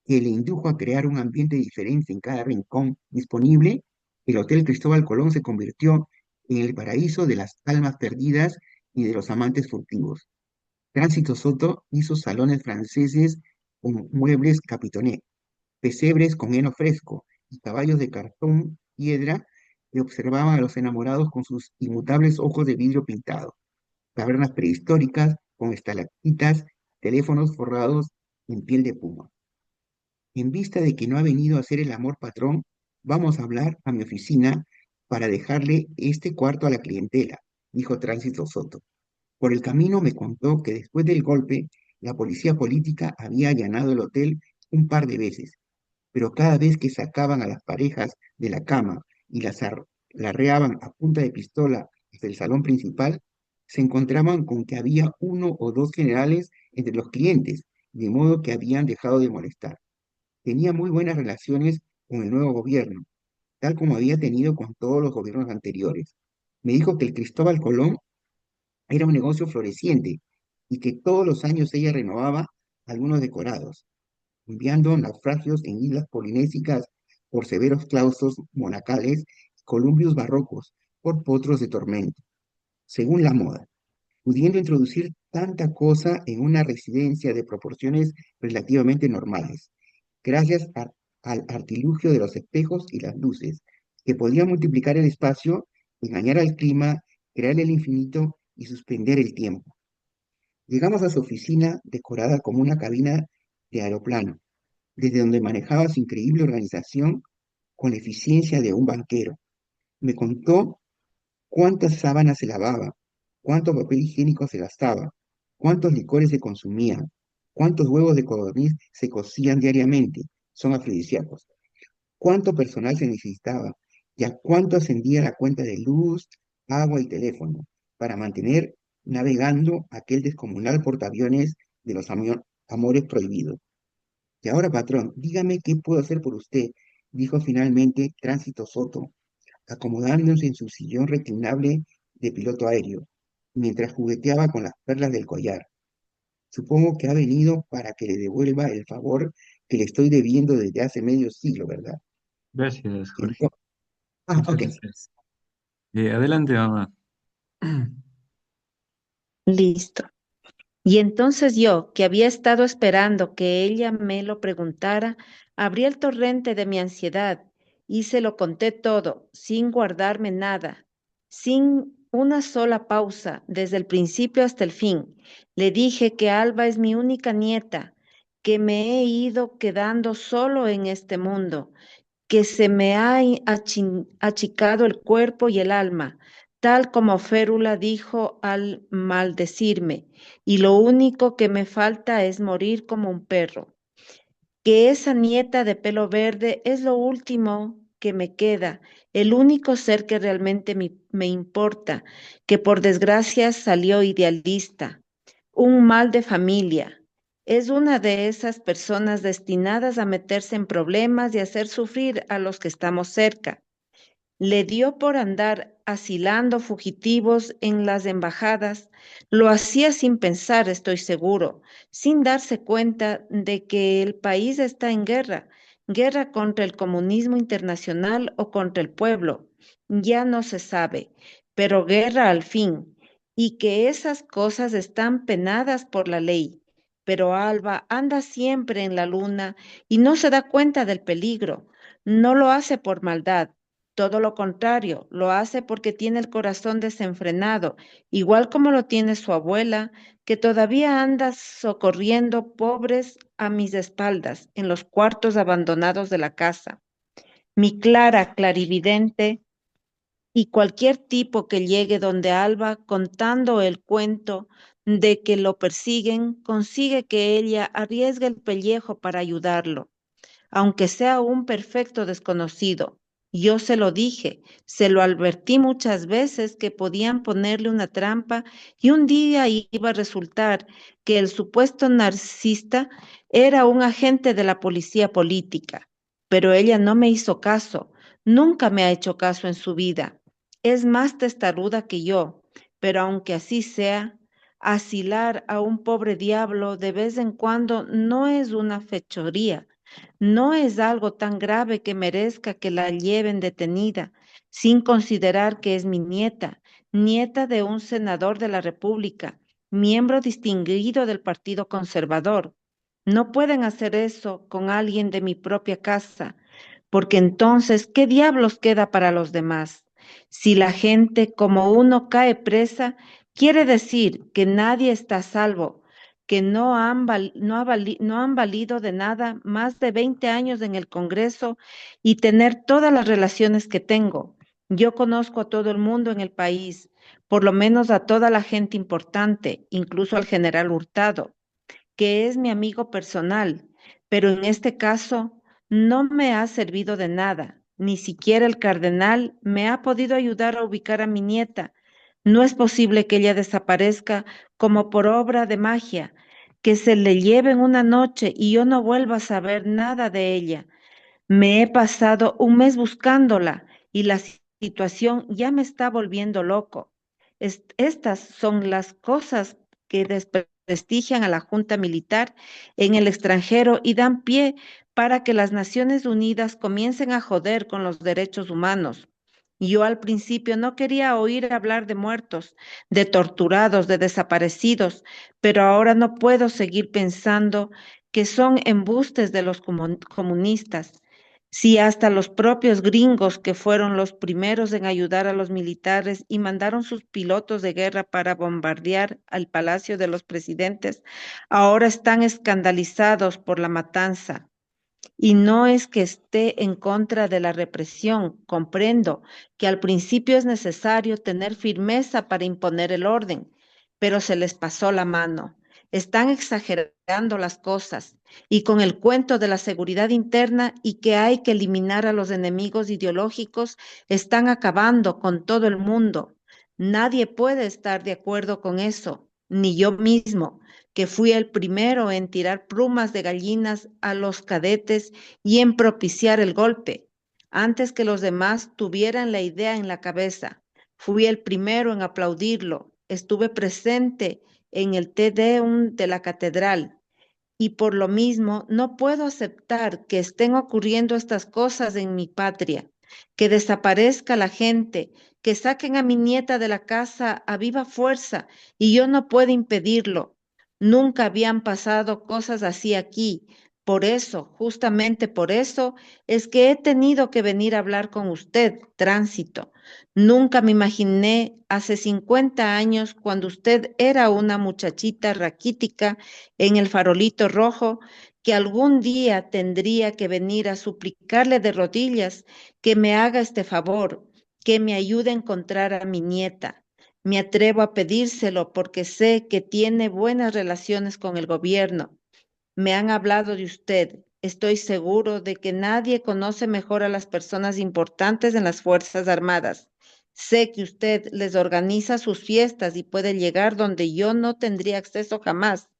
Speaker 2: que le indujo a crear un ambiente diferente en cada rincón disponible, el Hotel Cristóbal Colón se convirtió en el paraíso de las almas perdidas y de los amantes furtivos. Tránsito Soto hizo salones franceses con muebles capitoné, pesebres con heno fresco y caballos de cartón piedra que observaban a los enamorados con sus inmutables ojos de vidrio pintado, cavernas prehistóricas con estalactitas, teléfonos forrados en piel de puma. En vista de que no ha venido a hacer el amor, patrón, vamos a hablar a mi oficina para dejarle este cuarto a la clientela, dijo Tránsito Soto. Por el camino me contó que después del golpe, la policía política había allanado el hotel un par de veces, pero cada vez que sacaban a las parejas de la cama y larreaban a punta de pistola desde el salón principal, se encontraban con que había uno o dos generales entre los clientes, de modo que habían dejado de molestar. Tenía muy buenas relaciones con el nuevo gobierno, tal como había tenido con todos los gobiernos anteriores. Me dijo que el Cristóbal Colón era un negocio floreciente y que todos los años ella renovaba algunos decorados, enviando naufragios en islas polinésicas por severos claustros monacales, columpios barrocos por potros de tormento, según la moda, pudiendo introducir tanta cosa en una residencia de proporciones relativamente normales, gracias al artilugio de los espejos y las luces, que podía multiplicar el espacio, engañar al clima, crear el infinito y suspender el tiempo. Llegamos a su oficina decorada como una cabina de aeroplano, desde donde manejaba su increíble organización con la eficiencia de un banquero. Me contó cuántas sábanas se lavaba, cuánto papel higiénico se gastaba, cuántos licores se consumían, cuántos huevos de codorniz se cocían diariamente, son afrodisíacos, cuánto personal se necesitaba y a cuánto ascendía la cuenta de luz, agua y teléfono para mantener navegando aquel descomunal portaaviones de los amores prohibidos. Y ahora, patrón, dígame qué puedo hacer por usted, dijo finalmente Tránsito Soto, acomodándose en su sillón reclinable de piloto aéreo, mientras jugueteaba con las perlas del collar. Supongo que ha venido para que le devuelva el favor que le estoy debiendo desde hace medio siglo, ¿verdad?
Speaker 1: Gracias, Jorge.
Speaker 2: Ento-
Speaker 1: Muchas
Speaker 2: ok.
Speaker 1: gracias. Adelante, mamá.
Speaker 4: Listo. Y entonces yo, que había estado esperando que ella me lo preguntara, abrí el torrente de mi ansiedad y se lo conté todo, sin guardarme nada, sin una sola pausa, desde el principio hasta el fin. Le dije que Alba es mi única nieta, que me he ido quedando solo en este mundo, que se me ha achicado el cuerpo y el alma, tal como Férula dijo al maldecirme, y lo único que me falta es morir como un perro, que esa nieta de pelo verde es lo último que me queda, el único ser que realmente me importa, que por desgracia salió idealista, un mal de familia. Es una de esas personas destinadas a meterse en problemas y hacer sufrir a los que estamos cerca. Le dio por andar asilando fugitivos en las embajadas. Lo hacía sin pensar, estoy seguro, sin darse cuenta de que el país está en guerra, guerra contra el comunismo internacional o contra el pueblo. Ya no se sabe, pero guerra al fin, y que esas cosas están penadas por la ley. Pero Alba anda siempre en la luna y no se da cuenta del peligro. No lo hace por maldad, todo lo contrario, lo hace porque tiene el corazón desenfrenado, igual como lo tiene su abuela, que todavía anda socorriendo pobres a mis espaldas en los cuartos abandonados de la casa. Mi Clara, clarividente, y cualquier tipo que llegue donde Alba contando el cuento de que lo persiguen, consigue que ella arriesgue el pellejo para ayudarlo aunque sea un perfecto desconocido. Yo se lo dije, se lo advertí muchas veces que podían ponerle una trampa y un día iba a resultar que el supuesto narcisista era un agente de la policía política. Pero ella no me hizo caso, nunca me ha hecho caso en su vida. Es más testaruda que yo, pero aunque así sea, asilar a un pobre diablo de vez en cuando no es una fechoría, no es algo tan grave que merezca que la lleven detenida, sin considerar que es mi nieta, nieta de un senador de la República, miembro distinguido del Partido Conservador. No pueden hacer eso con alguien de mi propia casa, porque entonces, ¿qué diablos queda para los demás? Si la gente como uno cae presa, quiere decir que nadie está a salvo, que no han valido de nada más de 20 años en el Congreso y tener todas las relaciones que tengo. Yo conozco a todo el mundo en el país, por lo menos a toda la gente importante, incluso al general Hurtado, que es mi amigo personal, pero en este caso no me ha servido de nada. Ni siquiera el cardenal me ha podido ayudar a ubicar a mi nieta. No es posible que ella desaparezca como por obra de magia, que se le lleve en una noche y yo no vuelva a saber nada de ella. Me he pasado un mes buscándola y la situación ya me está volviendo loco. Estas son las cosas que desprestigian a la Junta Militar en el extranjero y dan pie para que las Naciones Unidas comiencen a joder con los derechos humanos. Yo al principio no quería oír hablar de muertos, de torturados, de desaparecidos, pero ahora no puedo seguir pensando que son embustes de los comunistas. Si hasta los propios gringos, que fueron los primeros en ayudar a los militares y mandaron sus pilotos de guerra para bombardear al palacio de los presidentes, ahora están escandalizados por la matanza. Y no es que esté en contra de la represión, comprendo que al principio es necesario tener firmeza para imponer el orden, pero se les pasó la mano. Están exagerando las cosas y con el cuento de la seguridad interna y que hay que eliminar a los enemigos ideológicos, están acabando con todo el mundo. Nadie puede estar de acuerdo con eso, ni yo mismo, que fui el primero en tirar plumas de gallinas a los cadetes y en propiciar el golpe, antes que los demás tuvieran la idea en la cabeza. Fui el primero en aplaudirlo. Estuve presente en el Te Deum de la catedral y por lo mismo no puedo aceptar que estén ocurriendo estas cosas en mi patria, que desaparezca la gente, que saquen a mi nieta de la casa a viva fuerza y yo no puedo impedirlo. Nunca habían pasado cosas así aquí. Por eso, justamente por eso, es que he tenido que venir a hablar con usted, Tránsito. Nunca me imaginé hace 50 años, cuando usted era una muchachita raquítica en el farolito rojo, que algún día tendría que venir a suplicarle de rodillas que me haga este favor, que me ayude a encontrar a mi nieta. Me atrevo a pedírselo porque sé que tiene buenas relaciones con el gobierno. Me han hablado de usted. Estoy seguro de que nadie conoce mejor a las personas importantes en las Fuerzas Armadas. Sé que usted les organiza sus fiestas y puede llegar donde yo no tendría acceso jamás.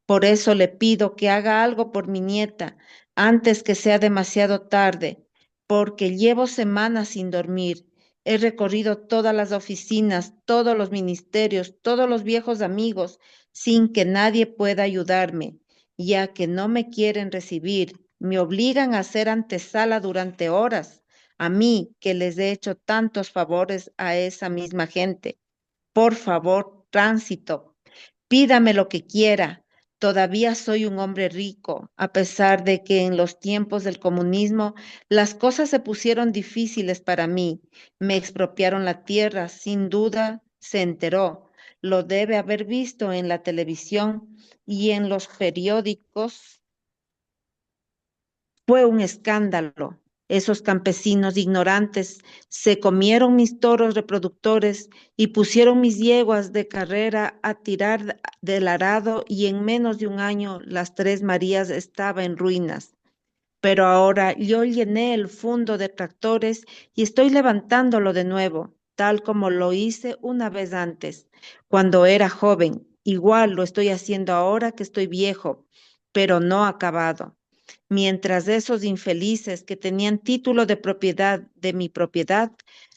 Speaker 4: Por eso le pido que haga algo por mi nieta antes que sea demasiado tarde, porque llevo semanas sin dormir. He recorrido todas las oficinas, todos los ministerios, todos los viejos amigos, sin que nadie pueda ayudarme, ya que no me quieren recibir. Me obligan a hacer antesala durante horas, a mí que les he hecho tantos favores a esa misma gente. Por favor, Tránsito, pídame lo que quiera. Todavía soy un hombre rico, a pesar de que en los tiempos del comunismo las cosas se pusieron difíciles para mí. Me expropiaron la tierra, sin duda se enteró. Lo debe haber visto en la televisión y en los periódicos. Fue un escándalo. Esos campesinos ignorantes se comieron mis toros reproductores y pusieron mis yeguas de carrera a tirar del arado y en menos de un año las Tres Marías estaba en ruinas. Pero ahora yo llené el fondo de tractores y estoy levantándolo de nuevo, tal como lo hice una vez antes, cuando era joven. Igual lo estoy haciendo ahora que estoy viejo, pero no acabado. Mientras esos infelices que tenían título de propiedad de mi propiedad,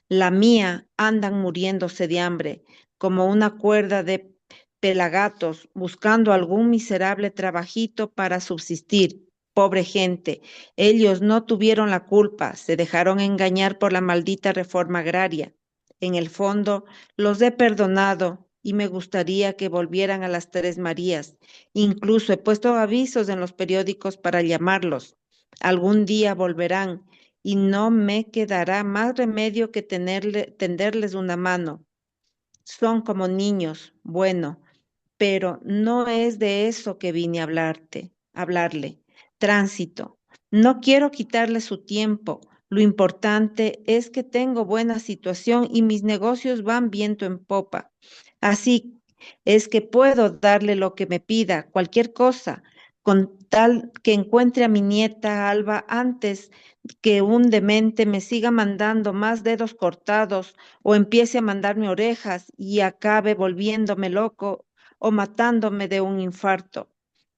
Speaker 4: la mía, andan muriéndose de hambre, como una cuerda de pelagatos, buscando algún miserable trabajito para subsistir. Pobre gente, ellos no tuvieron la culpa, se dejaron engañar por la maldita reforma agraria. En el fondo, los he perdonado y me gustaría que volvieran a las Tres Marías. Incluso he puesto avisos en los periódicos para llamarlos. Algún día volverán y no me quedará más remedio que tenderles una mano. Son como niños, bueno, pero no es de eso que vine a hablarle. Tránsito. No quiero quitarle su tiempo. Lo importante es que tengo buena situación y mis negocios van viento en popa. Así es que puedo darle lo que me pida, cualquier cosa, con tal que encuentre a mi nieta Alba antes que un demente me siga mandando más dedos cortados o empiece a mandarme orejas y acabe volviéndome loco o matándome de un infarto.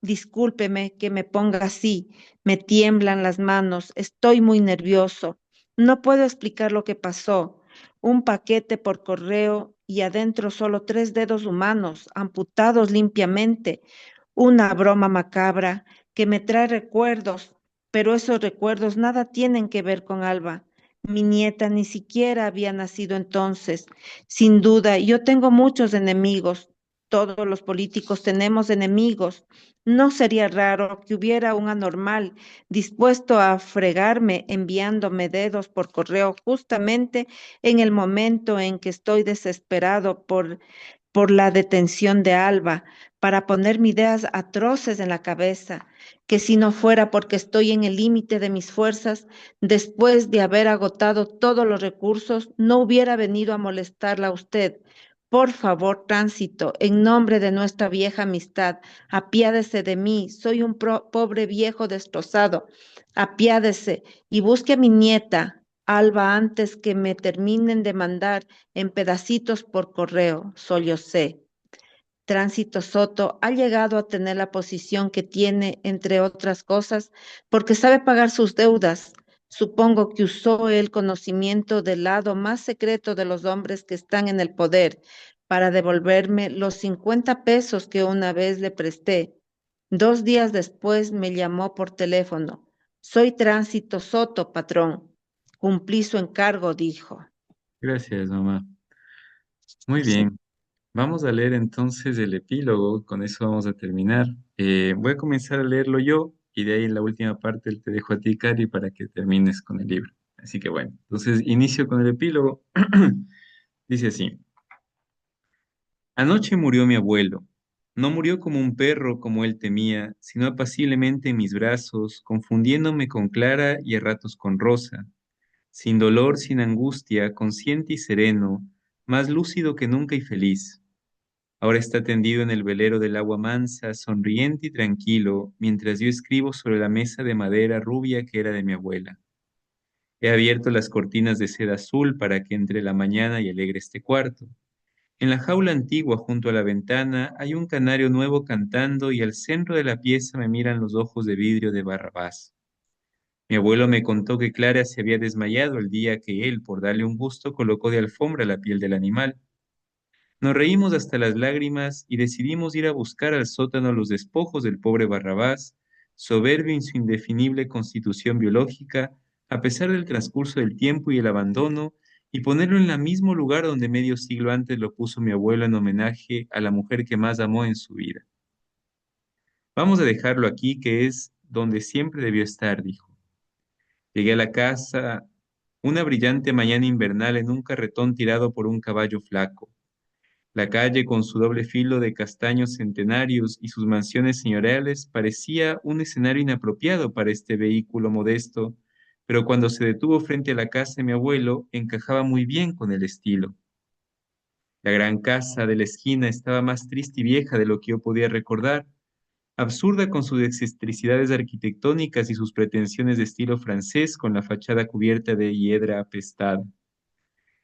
Speaker 4: Discúlpeme que me ponga así, me tiemblan las manos, estoy muy nervioso. No puedo explicar lo que pasó. Un paquete por correo y adentro solo 3 dedos humanos, amputados limpiamente. Una broma macabra que me trae recuerdos, pero esos recuerdos nada tienen que ver con Alba. Mi nieta ni siquiera había nacido entonces. Sin duda, yo tengo muchos enemigos, Todos los políticos tenemos enemigos. No sería raro que hubiera un anormal dispuesto a fregarme enviándome dedos por correo justamente en el momento en que estoy desesperado por la detención de Alba, para ponerme ideas atroces en la cabeza, que si no fuera porque estoy en el límite de mis fuerzas, después de haber agotado todos los recursos, no hubiera venido a molestarla a usted. Por favor, Tránsito, en nombre de nuestra vieja amistad, apiádese de mí. Soy un pobre viejo destrozado. Apiádese y busque a mi nieta, Alba, antes que me terminen de mandar en pedacitos por correo. Sollocé. Tránsito Soto ha llegado a tener la posición que tiene, entre otras cosas, porque sabe pagar sus deudas. Supongo que usó el conocimiento del lado más secreto de los hombres que están en el poder para devolverme los 50 pesos que una vez le presté. 2 días después me llamó por teléfono. Soy Tránsito Soto, patrón. Cumplí su encargo, dijo.
Speaker 1: Gracias, mamá. Muy bien. Vamos a leer entonces el epílogo, con eso vamos a terminar. Voy a comenzar a leerlo yo y de ahí en la última parte te dejo a ti, Cari, para que termines con el libro. Así que bueno, entonces inicio con el epílogo. Dice así. Anoche murió mi abuelo. No murió como un perro como él temía, sino apaciblemente en mis brazos, confundiéndome con Clara y a ratos con Rosa. Sin dolor, sin angustia, consciente y sereno, más lúcido que nunca y feliz. Ahora está tendido en el velero del agua mansa, sonriente y tranquilo, mientras yo escribo sobre la mesa de madera rubia que era de mi abuela. He abierto las cortinas de seda azul para que entre la mañana y alegre este cuarto. En la jaula antigua junto a la ventana hay un canario nuevo cantando y al centro de la pieza me miran los ojos de vidrio de Barrabás. Mi abuelo me contó que Clara se había desmayado el día que él, por darle un gusto, colocó de alfombra la piel del animal. Nos reímos hasta las lágrimas y decidimos ir a buscar al sótano los despojos del pobre Barrabás, soberbio en su indefinible constitución biológica, a pesar del transcurso del tiempo y el abandono, y ponerlo en el mismo lugar donde medio siglo antes lo puso mi abuelo en homenaje a la mujer que más amó en su vida. Vamos a dejarlo aquí, que es donde siempre debió estar, dijo. Llegué a la casa una brillante mañana invernal en un carretón tirado por un caballo flaco. La calle, con su doble filo de castaños centenarios y sus mansiones señoriales, parecía un escenario inapropiado para este vehículo modesto, pero cuando se detuvo frente a la casa de mi abuelo, encajaba muy bien con el estilo. La gran casa de la esquina estaba más triste y vieja de lo que yo podía recordar, absurda con sus excentricidades arquitectónicas y sus pretensiones de estilo francés con la fachada cubierta de hiedra apestada.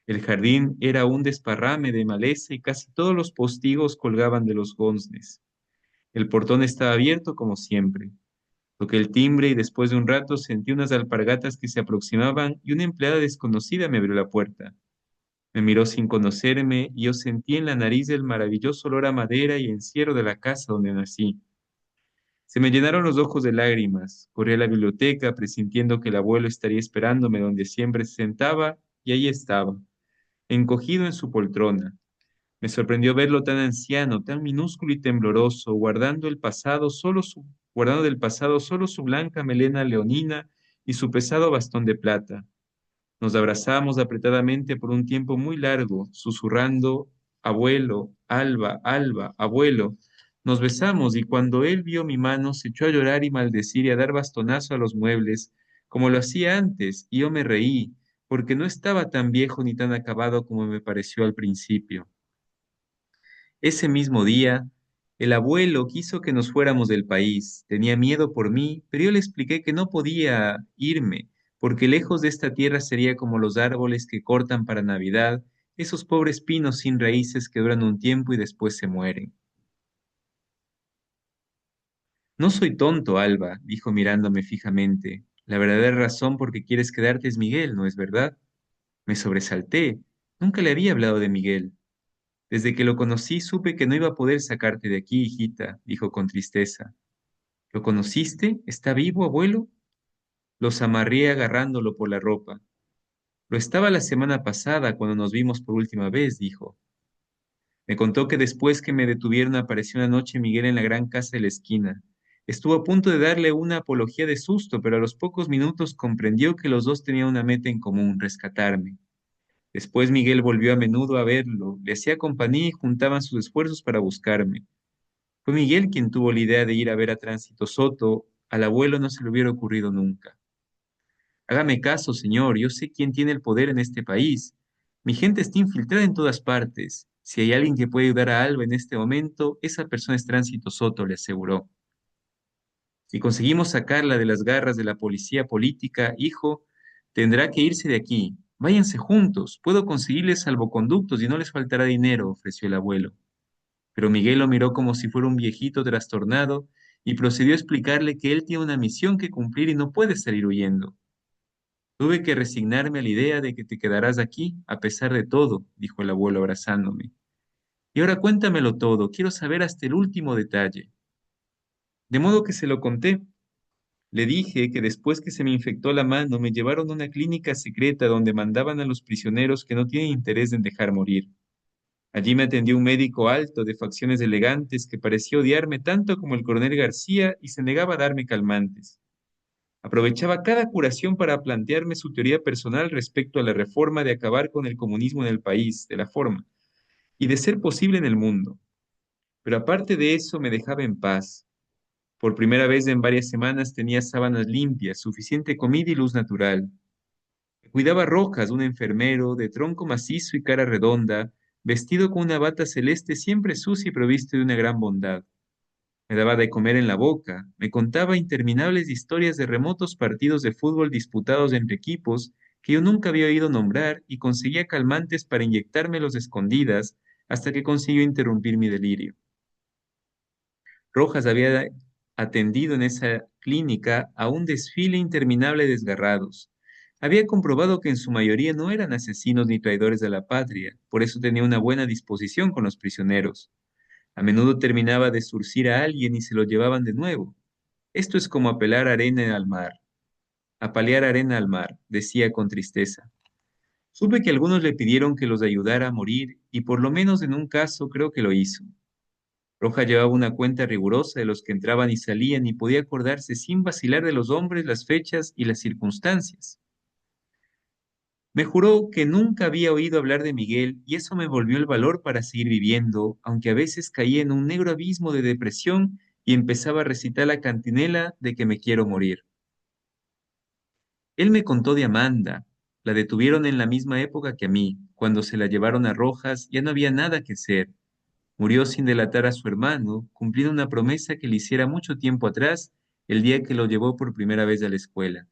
Speaker 1: El jardín era un desparrame de maleza y casi todos los postigos colgaban de los goznes. El portón estaba abierto como siempre. Toqué el timbre y después de un rato sentí unas alpargatas que se aproximaban y una empleada desconocida me abrió la puerta. Me miró sin conocerme y yo sentí en la nariz el maravilloso olor a madera y encierro de la casa donde nací. Se me llenaron los ojos de lágrimas. Corrí a la biblioteca presintiendo que el abuelo estaría esperándome donde siempre se sentaba y ahí estaba encogido en su poltrona. Me sorprendió verlo tan anciano, tan minúsculo y tembloroso, guardando del pasado solo su blanca melena leonina y su pesado bastón de plata. Nos abrazamos apretadamente por un tiempo muy largo, susurrando, abuelo, Alba, Alba, abuelo. Nos besamos y cuando él vio mi mano se echó a llorar y maldecir y a dar bastonazo a los muebles, como lo hacía antes, y yo me reí, porque no estaba tan viejo ni tan acabado como me pareció al principio. Ese mismo día, el abuelo quiso que nos fuéramos del país. Tenía miedo por mí, pero yo le expliqué que no podía irme, porque lejos de esta tierra sería como los árboles que cortan para Navidad, esos pobres pinos sin raíces que duran un tiempo y después se mueren. No soy tonto, Alba, dijo mirándome fijamente. La verdadera razón por qué quieres quedarte es Miguel, ¿no es verdad? Me sobresalté. Nunca le había hablado de Miguel. Desde que lo conocí supe que no iba a poder sacarte de aquí, hijita, dijo con tristeza. ¿Lo conociste? ¿Está vivo, abuelo? Los amarré agarrándolo por la ropa. Lo estaba la semana pasada cuando nos vimos por última vez, dijo. Me contó que después que me detuvieron apareció una noche Miguel en la gran casa de la esquina. Estuvo a punto de darle una apología de susto, pero a los pocos minutos comprendió que los dos tenían una meta en común, rescatarme. Después Miguel volvió a menudo a verlo, le hacía compañía y juntaban sus esfuerzos para buscarme. Fue Miguel quien tuvo la idea de ir a ver a Tránsito Soto. Al abuelo no se le hubiera ocurrido nunca. Hágame caso, señor, yo sé quién tiene el poder en este país. Mi gente está infiltrada en todas partes. Si hay alguien que puede ayudar a Alba en este momento, esa persona es Tránsito Soto, le aseguró. Si conseguimos sacarla de las garras de la policía política, hijo, tendrá que irse de aquí. Váyanse juntos, puedo conseguirles salvoconductos y no les faltará dinero, ofreció el abuelo. Pero Miguel lo miró como si fuera un viejito trastornado y procedió a explicarle que él tiene una misión que cumplir y no puede salir huyendo. Tuve que resignarme a la idea de que te quedarás aquí, a pesar de todo, dijo el abuelo abrazándome. Y ahora cuéntamelo todo, quiero saber hasta el último detalle. De modo que se lo conté. Le dije que después que se me infectó la mano, me llevaron a una clínica secreta donde mandaban a los prisioneros que no tienen interés en dejar morir. Allí me atendió un médico alto, de facciones elegantes, que parecía odiarme tanto como el coronel García y se negaba a darme calmantes. Aprovechaba cada curación para plantearme su teoría personal respecto a la reforma de acabar con el comunismo en el país, de la forma, y de ser posible en el mundo. Pero aparte de eso, me dejaba en paz. Por primera vez en varias semanas tenía sábanas limpias, suficiente comida y luz natural. Cuidaba a Rojas, un enfermero, de tronco macizo y cara redonda, vestido con una bata celeste siempre sucia y provisto de una gran bondad. Me daba de comer en la boca, me contaba interminables historias de remotos partidos de fútbol disputados entre equipos que yo nunca había oído nombrar y conseguía calmantes para inyectármelos de escondidas hasta que consiguió interrumpir mi delirio. Rojas había atendido en esa clínica a un desfile interminable de desgarrados. Había comprobado que en su mayoría no eran asesinos ni traidores de la patria, por eso tenía una buena disposición con los prisioneros. A menudo terminaba de zurcir a alguien y se lo llevaban de nuevo. Esto es como apelar arena al mar, apalear arena al mar, decía con tristeza. Supe que algunos le pidieron que los ayudara a morir y por lo menos en un caso creo que lo hizo. Roja llevaba una cuenta rigurosa de los que entraban y salían y podía acordarse sin vacilar de los hombres, las fechas y las circunstancias. Me juró que nunca había oído hablar de Miguel y eso me volvió el valor para seguir viviendo, aunque a veces caía en un negro abismo de depresión y empezaba a recitar la cantinela de que me quiero morir. Él me contó de Amanda. La detuvieron en la misma época que a mí. Cuando se la llevaron a Rojas ya no había nada que hacer. Murió sin delatar a su hermano, cumpliendo una promesa que le hiciera mucho tiempo atrás, el día que lo llevó por primera vez a la escuela.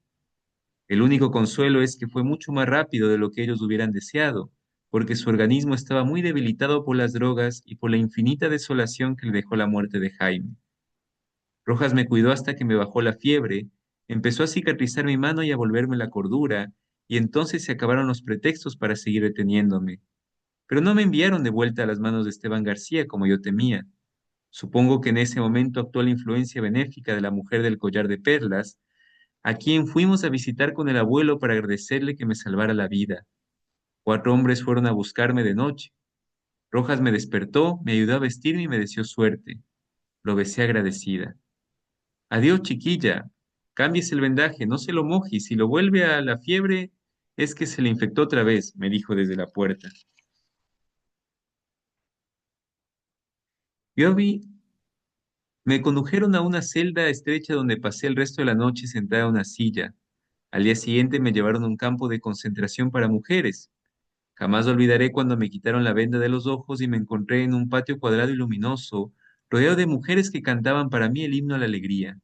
Speaker 1: El único consuelo es que fue mucho más rápido de lo que ellos hubieran deseado, porque su organismo estaba muy debilitado por las drogas y por la infinita desolación que le dejó la muerte de Jaime. Rojas me cuidó hasta que me bajó la fiebre, empezó a cicatrizar mi mano y a volverme la cordura, y entonces se acabaron los pretextos para seguir deteniéndome. Pero no me enviaron de vuelta a las manos de Esteban García como yo temía. Supongo que en ese momento actuó la influencia benéfica de la mujer del collar de perlas, a quien fuimos a visitar con el abuelo para agradecerle que me salvara la vida. 4 hombres fueron a buscarme de noche. Rojas me despertó, me ayudó a vestirme y me deseó suerte. Lo besé agradecida. Adiós, chiquilla. Cámbiese el vendaje, no se lo moje, y si lo vuelve a la fiebre, es que se le infectó otra vez, me dijo desde la puerta. Yo vi, me condujeron a una celda estrecha donde pasé el resto de la noche sentada en una silla. Al día siguiente me llevaron a un campo de concentración para mujeres. Jamás olvidaré cuando me quitaron la venda de los ojos y me encontré en un patio cuadrado y luminoso, rodeado de mujeres que cantaban para mí el himno a la alegría.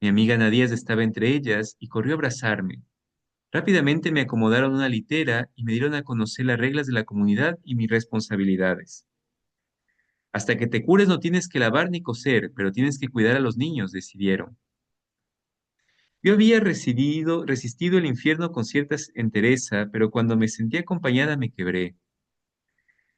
Speaker 1: Mi amiga Nadías estaba entre ellas y corrió a abrazarme. Rápidamente me acomodaron una litera y me dieron a conocer las reglas de la comunidad y mis responsabilidades. Hasta que te cures no tienes que lavar ni coser, pero tienes que cuidar a los niños, decidieron. Yo había resistido el infierno con cierta entereza, pero cuando me sentí acompañada me quebré.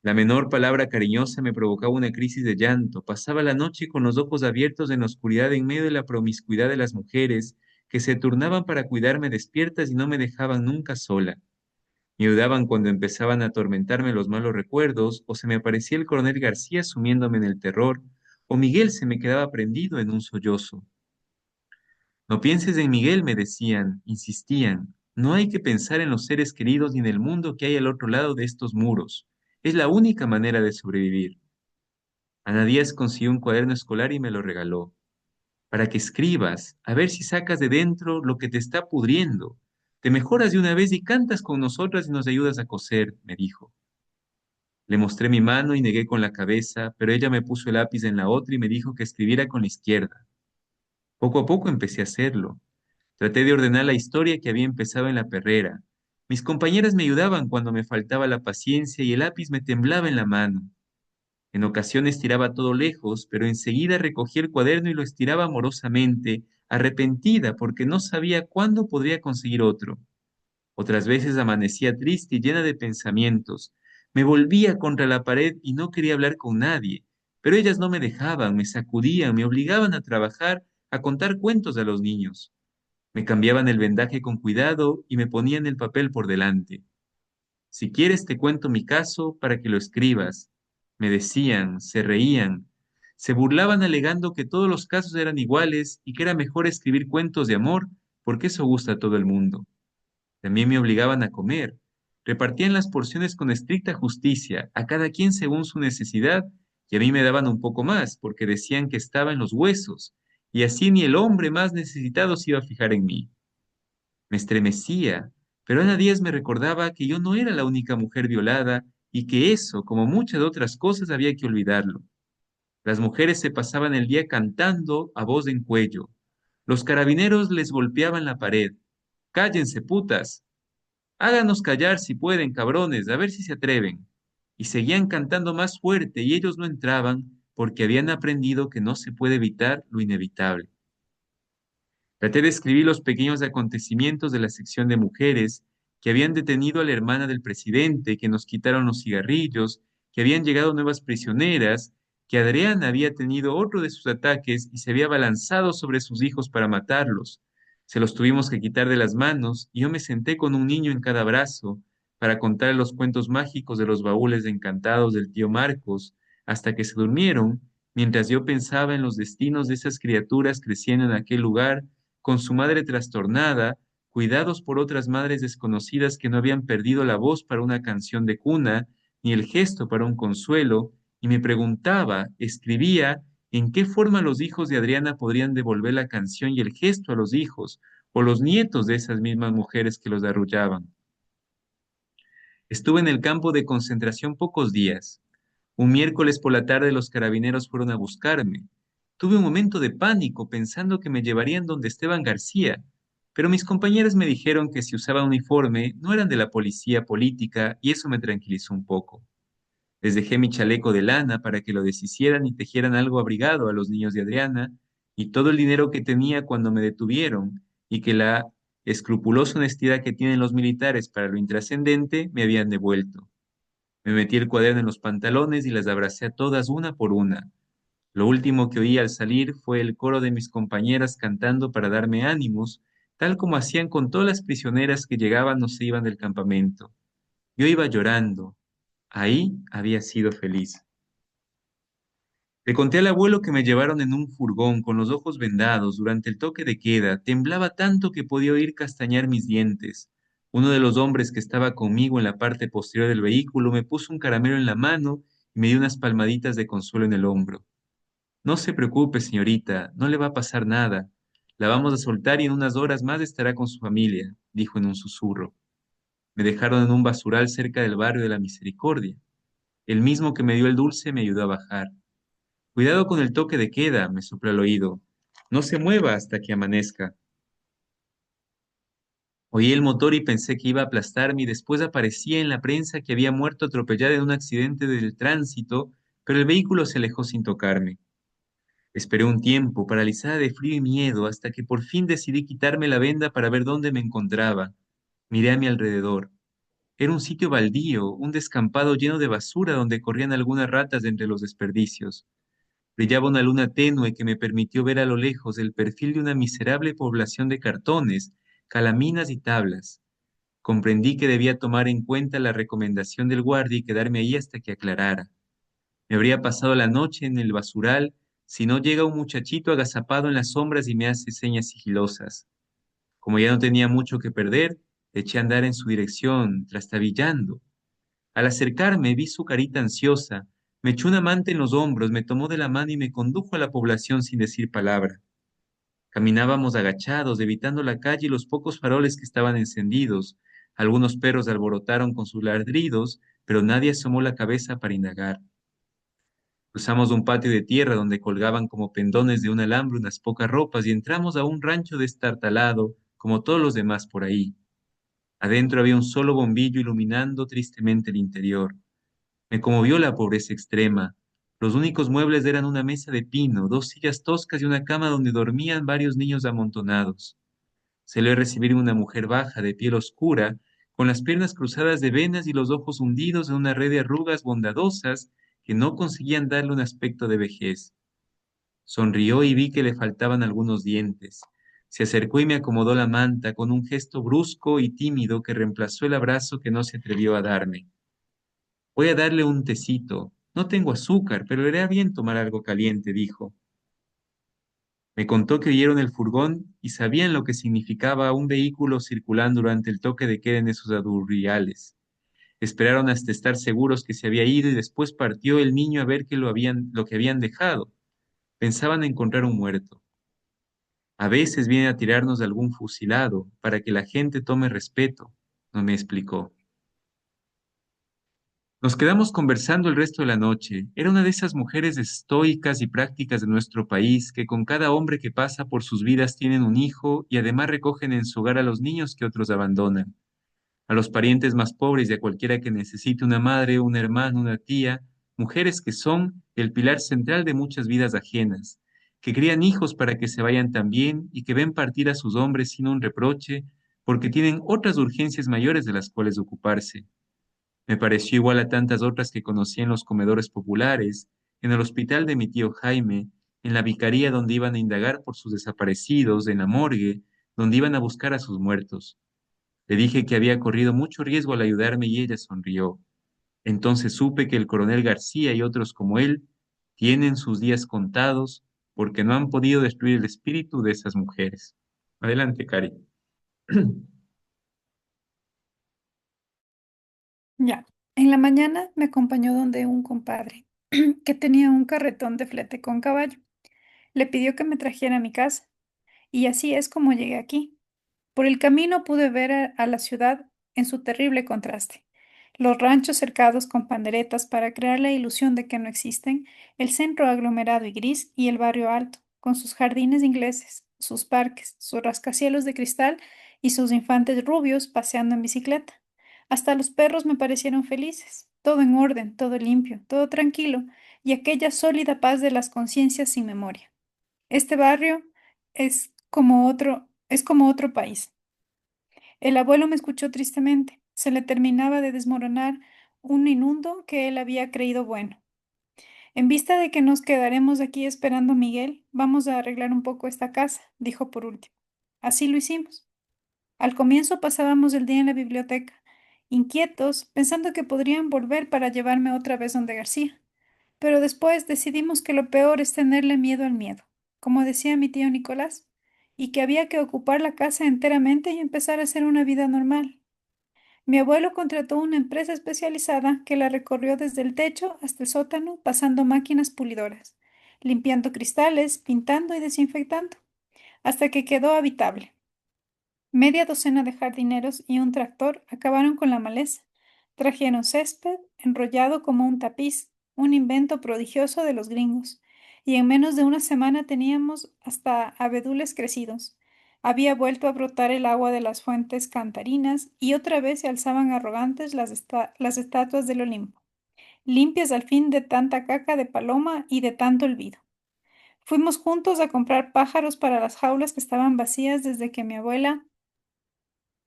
Speaker 1: La menor palabra cariñosa me provocaba una crisis de llanto. Pasaba la noche con los ojos abiertos en la oscuridad en medio de la promiscuidad de las mujeres que se turnaban para cuidarme despiertas y no me dejaban nunca sola. Me ayudaban cuando empezaban a atormentarme los malos recuerdos, o se me aparecía el coronel García sumiéndome en el terror, o Miguel se me quedaba prendido en un sollozo. No pienses en Miguel, me decían, insistían. No hay que pensar en los seres queridos ni en el mundo que hay al otro lado de estos muros. Es la única manera de sobrevivir. Ana Díaz consiguió un cuaderno escolar y me lo regaló. Para que escribas, a ver si sacas de dentro lo que te está pudriendo. Te mejoras de una vez y cantas con nosotras y nos ayudas a coser, me dijo. Le mostré mi mano y negué con la cabeza, pero ella me puso el lápiz en la otra y me dijo que escribiera con la izquierda. Poco a poco empecé a hacerlo. Traté de ordenar la historia que había empezado en la perrera. Mis compañeras me ayudaban cuando me faltaba la paciencia y el lápiz me temblaba en la mano. En ocasiones tiraba todo lejos, pero enseguida recogí el cuaderno y lo estiraba amorosamente, arrepentida porque no sabía cuándo podría conseguir otro. Otras veces amanecía triste y llena de pensamientos. Me volvía contra la pared y no quería hablar con nadie, pero ellas no me dejaban, me sacudían, me obligaban a trabajar, a contar cuentos a los niños. Me cambiaban el vendaje con cuidado y me ponían el papel por delante. Si quieres te cuento mi caso para que lo escribas. Me decían, se reían, se burlaban alegando que todos los casos eran iguales y que era mejor escribir cuentos de amor porque eso gusta a todo el mundo. También me obligaban a comer. Repartían las porciones con estricta justicia, a cada quien según su necesidad, y a mí me daban un poco más porque decían que estaba en los huesos, y así ni el hombre más necesitado se iba a fijar en mí. Me estremecía, pero Ana Díaz me recordaba que yo no era la única mujer violada y que eso, como muchas otras cosas, había que olvidarlo. Las mujeres se pasaban el día cantando a voz en cuello. Los carabineros les golpeaban la pared. Cállense, putas. Háganos callar si pueden, cabrones, a ver si se atreven. Y seguían cantando más fuerte y ellos no entraban porque habían aprendido que no se puede evitar lo inevitable. Traté de escribir los pequeños acontecimientos de la sección de mujeres, que habían detenido a la hermana del presidente, que nos quitaron los cigarrillos, que habían llegado nuevas prisioneras, que Adriana había tenido otro de sus ataques y se había abalanzado sobre sus hijos para matarlos. Se los tuvimos que quitar de las manos y yo me senté con un niño en cada brazo para contar los cuentos mágicos de los baúles encantados del tío Marcos, hasta que se durmieron, mientras yo pensaba en los destinos de esas criaturas creciendo en aquel lugar con su madre trastornada, cuidados por otras madres desconocidas que no habían perdido la voz para una canción de cuna, ni el gesto para un consuelo, y me preguntaba, escribía, en qué forma los hijos de Adriana podrían devolver la canción y el gesto a los hijos, o los nietos de esas mismas mujeres que los arrullaban. Estuve en el campo de concentración pocos días. Un miércoles por la tarde los carabineros fueron a buscarme. Tuve un momento de pánico pensando que me llevarían donde Esteban García, pero mis compañeros me dijeron que si usaba uniforme no eran de la policía política y eso me tranquilizó un poco. Les dejé mi chaleco de lana para que lo deshicieran y tejieran algo abrigado a los niños de Adriana y todo el dinero que tenía cuando me detuvieron y que la escrupulosa honestidad que tienen los militares para lo intrascendente me habían devuelto. Me metí el cuaderno en los pantalones y las abracé a todas una por una. Lo último que oí al salir fue el coro de mis compañeras cantando para darme ánimos, tal como hacían con todas las prisioneras que llegaban o se iban del campamento. Yo iba llorando. Ahí había sido feliz. Le conté al abuelo que me llevaron en un furgón con los ojos vendados durante el toque de queda. Temblaba tanto que podía oír castañar mis dientes. Uno de los hombres que estaba conmigo en la parte posterior del vehículo me puso un caramelo en la mano y me dio unas palmaditas de consuelo en el hombro. No se preocupe, señorita, no le va a pasar nada. La vamos a soltar y en unas horas más estará con su familia, dijo en un susurro. Me dejaron en un basural cerca del barrio de la Misericordia. El mismo que me dio el dulce me ayudó a bajar. Cuidado con el toque de queda, me sopló al oído. No se mueva hasta que amanezca. Oí el motor y pensé que iba a aplastarme y después aparecía en la prensa que había muerto atropellada en un accidente del tránsito, pero el vehículo se alejó sin tocarme. Esperé un tiempo, paralizada de frío y miedo, hasta que por fin decidí quitarme la venda para ver dónde me encontraba. Miré a mi alrededor. Era un sitio baldío, un descampado lleno de basura donde corrían algunas ratas de entre los desperdicios. Brillaba una luna tenue que me permitió ver a lo lejos el perfil de una miserable población de cartones, calaminas y tablas. Comprendí que debía tomar en cuenta la recomendación del guardia y quedarme ahí hasta que aclarara. Me habría pasado la noche en el basural si no llega un muchachito agazapado en las sombras y me hace señas sigilosas. Como ya no tenía mucho que perder, eché a andar en su dirección, trastabillando. Al acercarme vi su carita ansiosa, me echó una manta en los hombros, me tomó de la mano y me condujo a la población sin decir palabra. Caminábamos agachados, evitando la calle y los pocos faroles que estaban encendidos. Algunos perros alborotaron con sus ladridos, pero nadie asomó la cabeza para indagar. Cruzamos un patio de tierra donde colgaban como pendones de un alambre unas pocas ropas y entramos a un rancho destartalado, como todos los demás por ahí. Adentro había un solo bombillo iluminando tristemente el interior. Me conmovió la pobreza extrema. Los únicos muebles eran una mesa de pino, dos sillas toscas y una cama donde dormían varios niños amontonados. Se le recibir una mujer baja, de piel oscura, con las piernas cruzadas de venas y los ojos hundidos en una red de arrugas bondadosas que no conseguían darle un aspecto de vejez. Sonrió y vi que le faltaban algunos dientes. Se acercó y me acomodó la manta con un gesto brusco y tímido que reemplazó el abrazo que no se atrevió a darme. Voy a darle un tecito. No tengo azúcar, pero le hará bien tomar algo caliente, dijo. Me contó que oyeron el furgón y sabían lo que significaba un vehículo circulando durante el toque de queda en esos adurriales. Esperaron hasta estar seguros que se había ido y después partió el niño a ver lo que habían dejado. Pensaban encontrar un muerto. A veces viene a tirarnos de algún fusilado para que la gente tome respeto, no me explicó. Nos quedamos conversando el resto de la noche. Era una de esas mujeres estoicas y prácticas de nuestro país que con cada hombre que pasa por sus vidas tienen un hijo y además recogen en su hogar a los niños que otros abandonan, a los parientes más pobres y a cualquiera que necesite una madre, un hermano, una tía, mujeres que son el pilar central de muchas vidas ajenas, que crían hijos para que se vayan también y que ven partir a sus hombres sin un reproche porque tienen otras urgencias mayores de las cuales ocuparse. Me pareció igual a tantas otras que conocí en los comedores populares, en el hospital de mi tío Jaime, en la vicaría donde iban a indagar por sus desaparecidos, en la morgue, donde iban a buscar a sus muertos. Le dije que había corrido mucho riesgo al ayudarme y ella sonrió. Entonces supe que el coronel García y otros como él tienen sus días contados porque no han podido destruir el espíritu de esas mujeres. Adelante, Cari.
Speaker 3: Ya. En la mañana me acompañó donde un compadre que tenía un carretón de flete con caballo. Le pidió que me trajera a mi casa y así es como llegué aquí. Por el camino pude ver a la ciudad en su terrible contraste. Los ranchos cercados con panderetas para crear la ilusión de que no existen, el centro aglomerado y gris y el barrio alto, con sus jardines ingleses, sus parques, sus rascacielos de cristal y sus infantes rubios paseando en bicicleta. Hasta los perros me parecieron felices, todo en orden, todo limpio, todo tranquilo, y aquella sólida paz de las conciencias sin memoria. Este barrio es como otro país. El abuelo me escuchó tristemente. Se le terminaba de desmoronar un inundo que él había creído bueno. En vista de que nos quedaremos aquí esperando a Miguel, vamos a arreglar un poco esta casa, dijo por último. Así lo hicimos. Al comienzo pasábamos el día en la biblioteca, inquietos, pensando que podrían volver para llevarme otra vez donde García. Pero después decidimos que lo peor es tenerle miedo al miedo, como decía mi tío Nicolás, y que había que ocupar la casa enteramente y empezar a hacer una vida normal. Mi abuelo contrató una empresa especializada que la recorrió desde el techo hasta el sótano, pasando máquinas pulidoras, limpiando cristales, pintando y desinfectando, hasta que quedó habitable. Media docena de jardineros y un tractor acabaron con la maleza. Trajeron césped enrollado como un tapiz, un invento prodigioso de los gringos, y en menos de una semana teníamos hasta abedules crecidos. Había vuelto a brotar el agua de las fuentes cantarinas y otra vez se alzaban arrogantes las estatuas del Olimpo, limpias al fin de tanta caca de paloma y de tanto olvido. Fuimos juntos a comprar pájaros para las jaulas que estaban vacías desde que mi abuela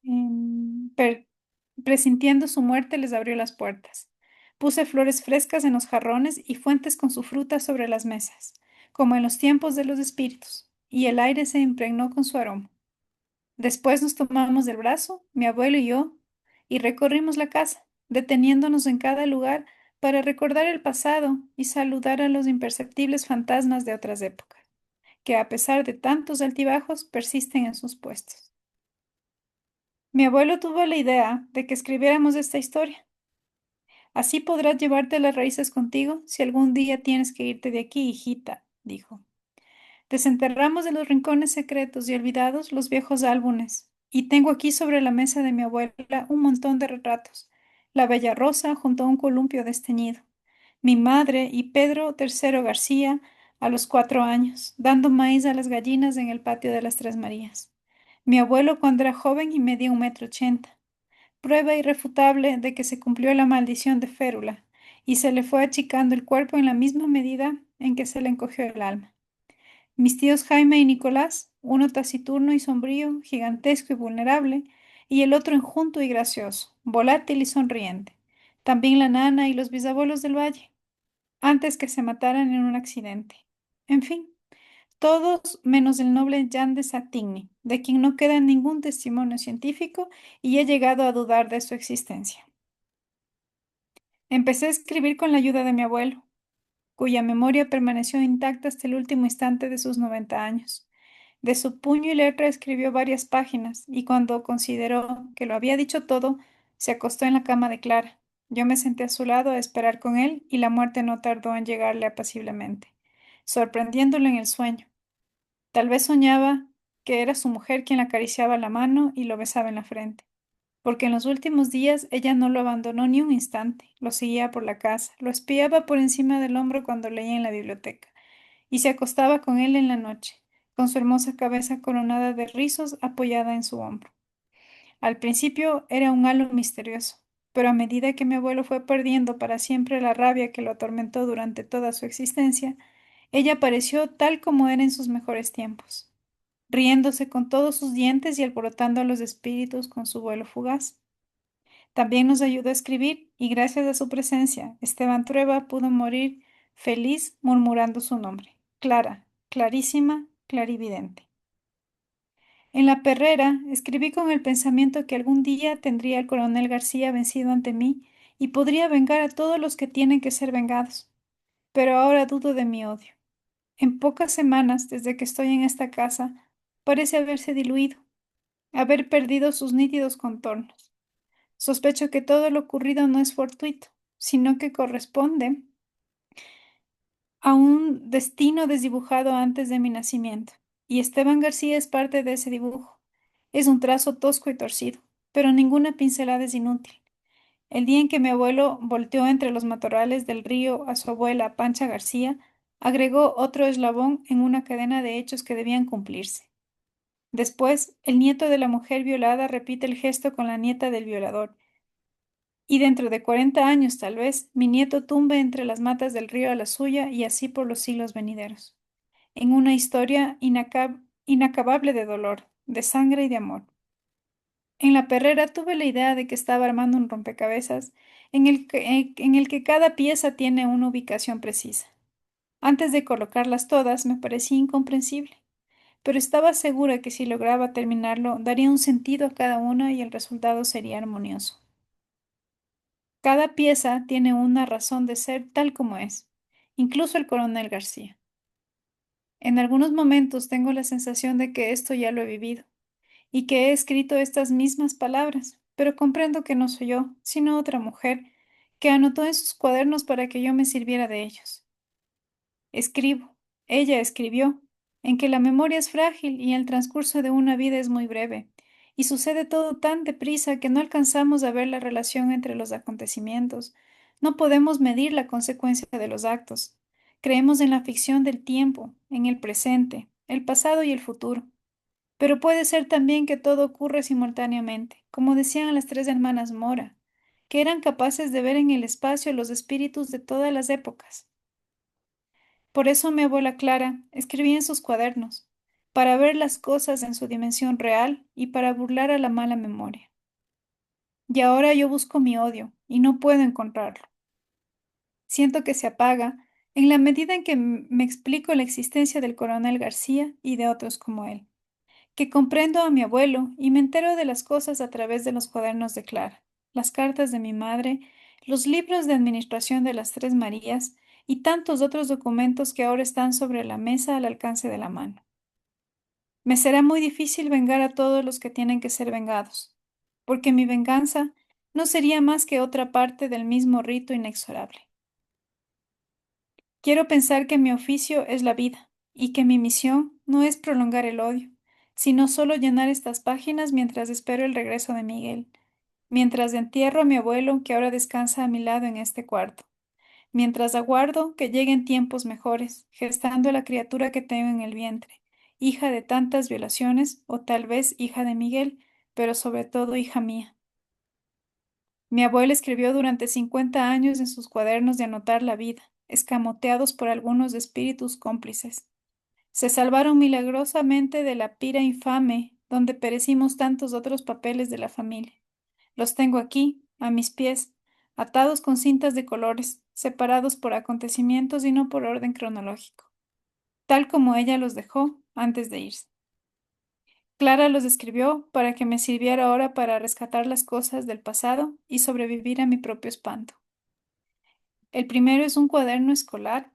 Speaker 3: Em, per- presintiendo su muerte, les abrió las puertas. Puse flores frescas en los jarrones y fuentes con su fruta sobre las mesas, como en los tiempos de los espíritus, y el aire se impregnó con su aroma. Después nos tomamos del brazo, mi abuelo y yo,
Speaker 5: y recorrimos la casa, deteniéndonos en cada lugar para recordar el pasado y saludar a los imperceptibles fantasmas de otras épocas, que a pesar de tantos altibajos persisten en sus puestos. Mi abuelo tuvo la idea de que escribiéramos esta historia. Así podrás llevarte las raíces contigo si algún día tienes que irte de aquí, hijita, dijo. Desenterramos de los rincones secretos y olvidados los viejos álbumes, y tengo aquí sobre la mesa de mi abuela un montón de retratos. La bella Rosa junto a un columpio desteñido. Mi madre y Pedro III García a los 4 años, dando maíz a las gallinas en el patio de las Tres Marías. Mi abuelo cuando era joven y medía 1,80 m. Prueba irrefutable de que se cumplió la maldición de Férula, y se le fue achicando el cuerpo en la misma medida en que se le encogió el alma. Mis tíos Jaime y Nicolás, uno taciturno y sombrío, gigantesco y vulnerable, y el otro enjunto y gracioso, volátil y sonriente. También la nana y los bisabuelos del valle, antes que se mataran en un accidente. En fin, todos menos el noble Jan de Satigny, de quien no queda ningún testimonio científico y he llegado a dudar de su existencia. Empecé a escribir con la ayuda de mi abuelo, cuya memoria permaneció intacta hasta el último instante de sus 90 años. De su puño y letra escribió varias páginas y cuando consideró que lo había dicho todo, se acostó en la cama de Clara. Yo me senté a su lado a esperar con él y la muerte no tardó en llegarle apaciblemente, sorprendiéndolo en el sueño. Tal vez soñaba que era su mujer quien le acariciaba la mano y lo besaba en la frente, porque en los últimos días ella no lo abandonó ni un instante, lo seguía por la casa, lo espiaba por encima del hombro cuando leía en la biblioteca y se acostaba con él en la noche, con su hermosa cabeza coronada de rizos apoyada en su hombro. Al principio era un halo misterioso, pero a medida que mi abuelo fue perdiendo para siempre la rabia que lo atormentó durante toda su existencia, ella apareció tal como era en sus mejores tiempos, riéndose con todos sus dientes y alborotando a los espíritus con su vuelo fugaz. También nos ayudó a escribir y gracias a su presencia, Esteban Trueba pudo morir feliz murmurando su nombre. Clara, clarísima, clarividente. En la perrera escribí con el pensamiento que algún día tendría al coronel García vencido ante mí y podría vengar a todos los que tienen que ser vengados. Pero ahora dudo de mi odio. En pocas semanas, desde que estoy en esta casa, parece haberse diluido, haber perdido sus nítidos contornos. Sospecho que todo lo ocurrido no es fortuito, sino que corresponde a un destino desdibujado antes de mi nacimiento. Y Esteban García es parte de ese dibujo. Es un trazo tosco y torcido, pero ninguna pincelada es inútil. El día en que mi abuelo volteó entre los matorrales del río a su abuela Pancha García, agregó otro eslabón en una cadena de hechos que debían cumplirse. Después, el nieto de la mujer violada repite el gesto con la nieta del violador, y dentro de 40 años, tal vez, mi nieto tumbe entre las matas del río a la suya y así por los siglos venideros, en una historia inacabable de dolor, de sangre y de amor. En la perrera tuve la idea de que estaba armando un rompecabezas en el que cada pieza tiene una ubicación precisa. Antes de colocarlas todas me parecía incomprensible, pero estaba segura que si lograba terminarlo daría un sentido a cada una y el resultado sería armonioso. Cada pieza tiene una razón de ser tal como es, incluso el coronel García. En algunos momentos tengo la sensación de que esto ya lo he vivido y que he escrito estas mismas palabras, pero comprendo que no soy yo, sino otra mujer, que anotó en sus cuadernos para que yo me sirviera de ellos. Escribo, ella escribió, en que la memoria es frágil y el transcurso de una vida es muy breve, y sucede todo tan deprisa que no alcanzamos a ver la relación entre los acontecimientos, no podemos medir la consecuencia de los actos. Creemos en la ficción del tiempo, en el presente, el pasado y el futuro. Pero puede ser también que todo ocurra simultáneamente, como decían las tres hermanas Mora, que eran capaces de ver en el espacio los espíritus de todas las épocas. Por eso mi abuela Clara escribía en sus cuadernos, para ver las cosas en su dimensión real y para burlar a la mala memoria. Y ahora yo busco mi odio y no puedo encontrarlo. Siento que se apaga en la medida en que me explico la existencia del coronel García y de otros como él, que comprendo a mi abuelo y me entero de las cosas a través de los cuadernos de Clara. las cartas de mi madre, los libros de administración de las Tres Marías y tantos otros documentos que ahora están sobre la mesa al alcance de la mano. Me será muy difícil vengar a todos los que tienen que ser vengados, porque mi venganza no sería más que otra parte del mismo rito inexorable. Quiero pensar que mi oficio es la vida y que mi misión no es prolongar el odio, sino solo llenar estas páginas mientras espero el regreso de Miguel, mientras entierro a mi abuelo que ahora descansa a mi lado en este cuarto, mientras aguardo que lleguen tiempos mejores, gestando a la criatura que tengo en el vientre, hija de tantas violaciones o tal vez hija de Miguel, pero sobre todo hija mía. Mi abuelo escribió durante 50 años en sus cuadernos de anotar la vida, escamoteados por algunos espíritus cómplices. Se salvaron milagrosamente de la pira infame donde perecimos tantos otros papeles de la familia. Los tengo aquí, a mis pies, atados con cintas de colores, separados por acontecimientos y no por orden cronológico, tal como ella los dejó antes de irse. Clara los escribió para que me sirviera ahora para rescatar las cosas del pasado y sobrevivir a mi propio espanto. El primero es un cuaderno escolar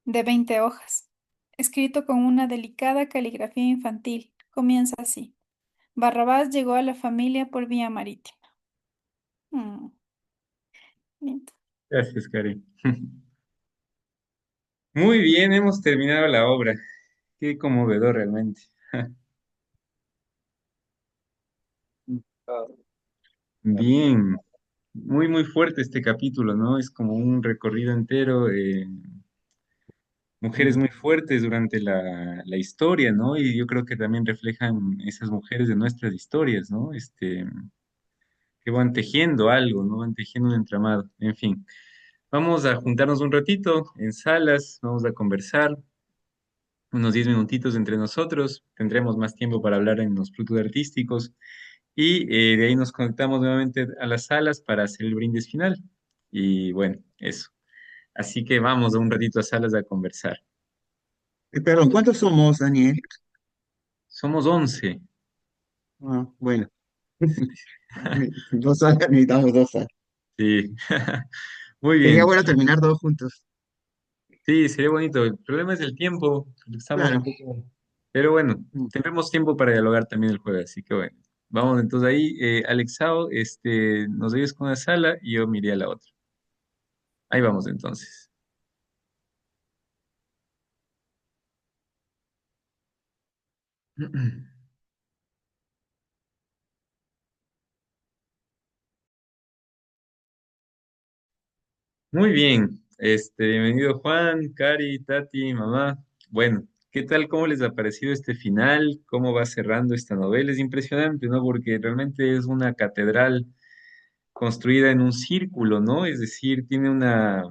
Speaker 5: de 20 hojas, escrito con una delicada caligrafía infantil. Comienza así. Barrabás llegó a la familia por vía marítima. Mm, lindo.
Speaker 1: Gracias, Cari. Muy bien, hemos terminado la obra. Qué conmovedor realmente. Bien, muy, muy fuerte este capítulo, ¿no? Es como un recorrido entero de mujeres muy fuertes durante la historia, ¿no? Y yo creo que también reflejan esas mujeres de nuestras historias, ¿no? Que van tejiendo algo, ¿no? Van tejiendo un entramado. En fin, vamos a juntarnos un ratito en salas, vamos a conversar unos 10 minutitos entre nosotros, tendremos más tiempo para hablar en los frutos artísticos y de ahí nos conectamos nuevamente a las salas para hacer el brindis final. Y bueno, eso. Así que vamos a un ratito a salas a conversar.
Speaker 2: Perdón, ¿cuántos somos, Daniel?
Speaker 1: Somos 11.
Speaker 2: Ah, bueno, 2 horas, necesitamos 2 horas.
Speaker 1: Sí. Muy
Speaker 2: Sería
Speaker 1: bien.
Speaker 2: bueno terminar todos juntos.
Speaker 1: Sí, sería bonito. El problema es el tiempo. Estamos un
Speaker 2: Claro.
Speaker 1: poco... Pero bueno,
Speaker 2: Mm.
Speaker 1: tendremos tiempo para dialogar también el jueves. Así que bueno. Vamos entonces ahí. Alexao, nos ayudas con una sala y yo miré a la otra. Ahí vamos entonces. Muy bien. Bienvenido Juan, Cari, Tati, mamá. Bueno, ¿qué tal? ¿Cómo les ha parecido este final? ¿Cómo va cerrando esta novela? Es impresionante, ¿no? Porque realmente es una catedral construida en un círculo, ¿no? Es decir, tiene una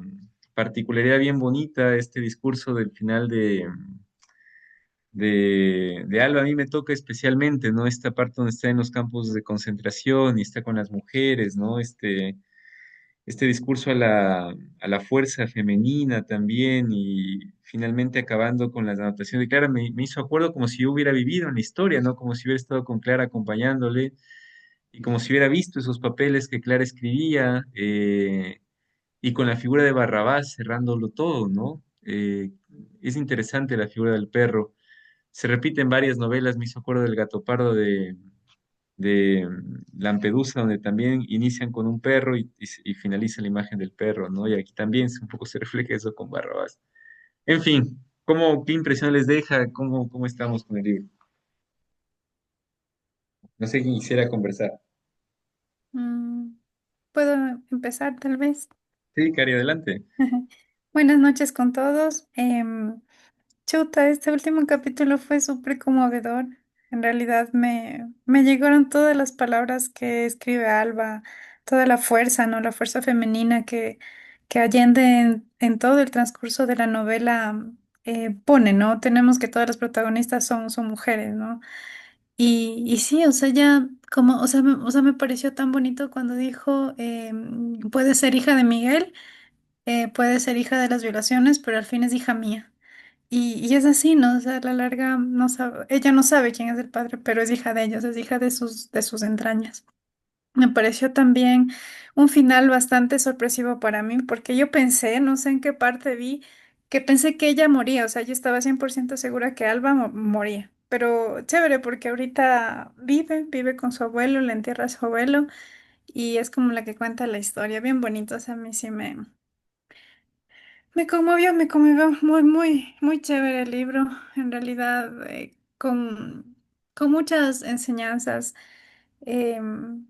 Speaker 1: particularidad bien bonita este discurso del final de Alba. A mí me toca especialmente, ¿no? Esta parte donde está en los campos de concentración y está con las mujeres, ¿no? Este discurso a la fuerza femenina también y finalmente acabando con las anotaciones de Clara, me hizo acuerdo como si yo hubiera vivido en la historia, ¿no? Como si hubiera estado con Clara acompañándole y como si hubiera visto esos papeles que Clara escribía y con la figura de Barrabás cerrándolo todo, ¿no? Es interesante la figura del perro. Se repite en varias novelas, me hizo acuerdo del Gato Pardo de Lampedusa, donde también inician con un perro y finaliza la imagen del perro, ¿no? Y aquí también un poco se refleja eso con Barrabás. En fin, ¿qué impresión les deja? ¿Cómo estamos con el libro? No sé quién quisiera conversar.
Speaker 5: Mm, ¿Puedo empezar tal vez?
Speaker 1: Sí, Cari, adelante.
Speaker 5: Buenas noches con todos. Chuta, este último capítulo fue súper conmovedor. En realidad me llegaron todas las palabras que escribe Alba, toda la fuerza, ¿no? La fuerza femenina que Allende en todo el transcurso de la novela pone, ¿no? Tenemos que todas las protagonistas son mujeres, ¿no? Y sí, o sea, ya como, o sea, me pareció tan bonito cuando dijo, puede ser hija de Miguel, puede ser hija de las violaciones, pero al fin es hija mía. Y es así, ¿no? O sea, a la larga no sabe, ella no sabe quién es el padre, pero es hija de ellos, es hija de sus entrañas. Me pareció también un final bastante sorpresivo para mí, porque yo pensé, no sé en qué parte vi, que pensé que ella moría, o sea, yo estaba 100% segura que Alba moría. Pero chévere, porque ahorita vive con su abuelo, le entierra a su abuelo y es como la que cuenta la historia, bien bonito, o sea, a mí sí me conmovió, muy, muy, muy chévere el libro, en realidad, con muchas enseñanzas. em,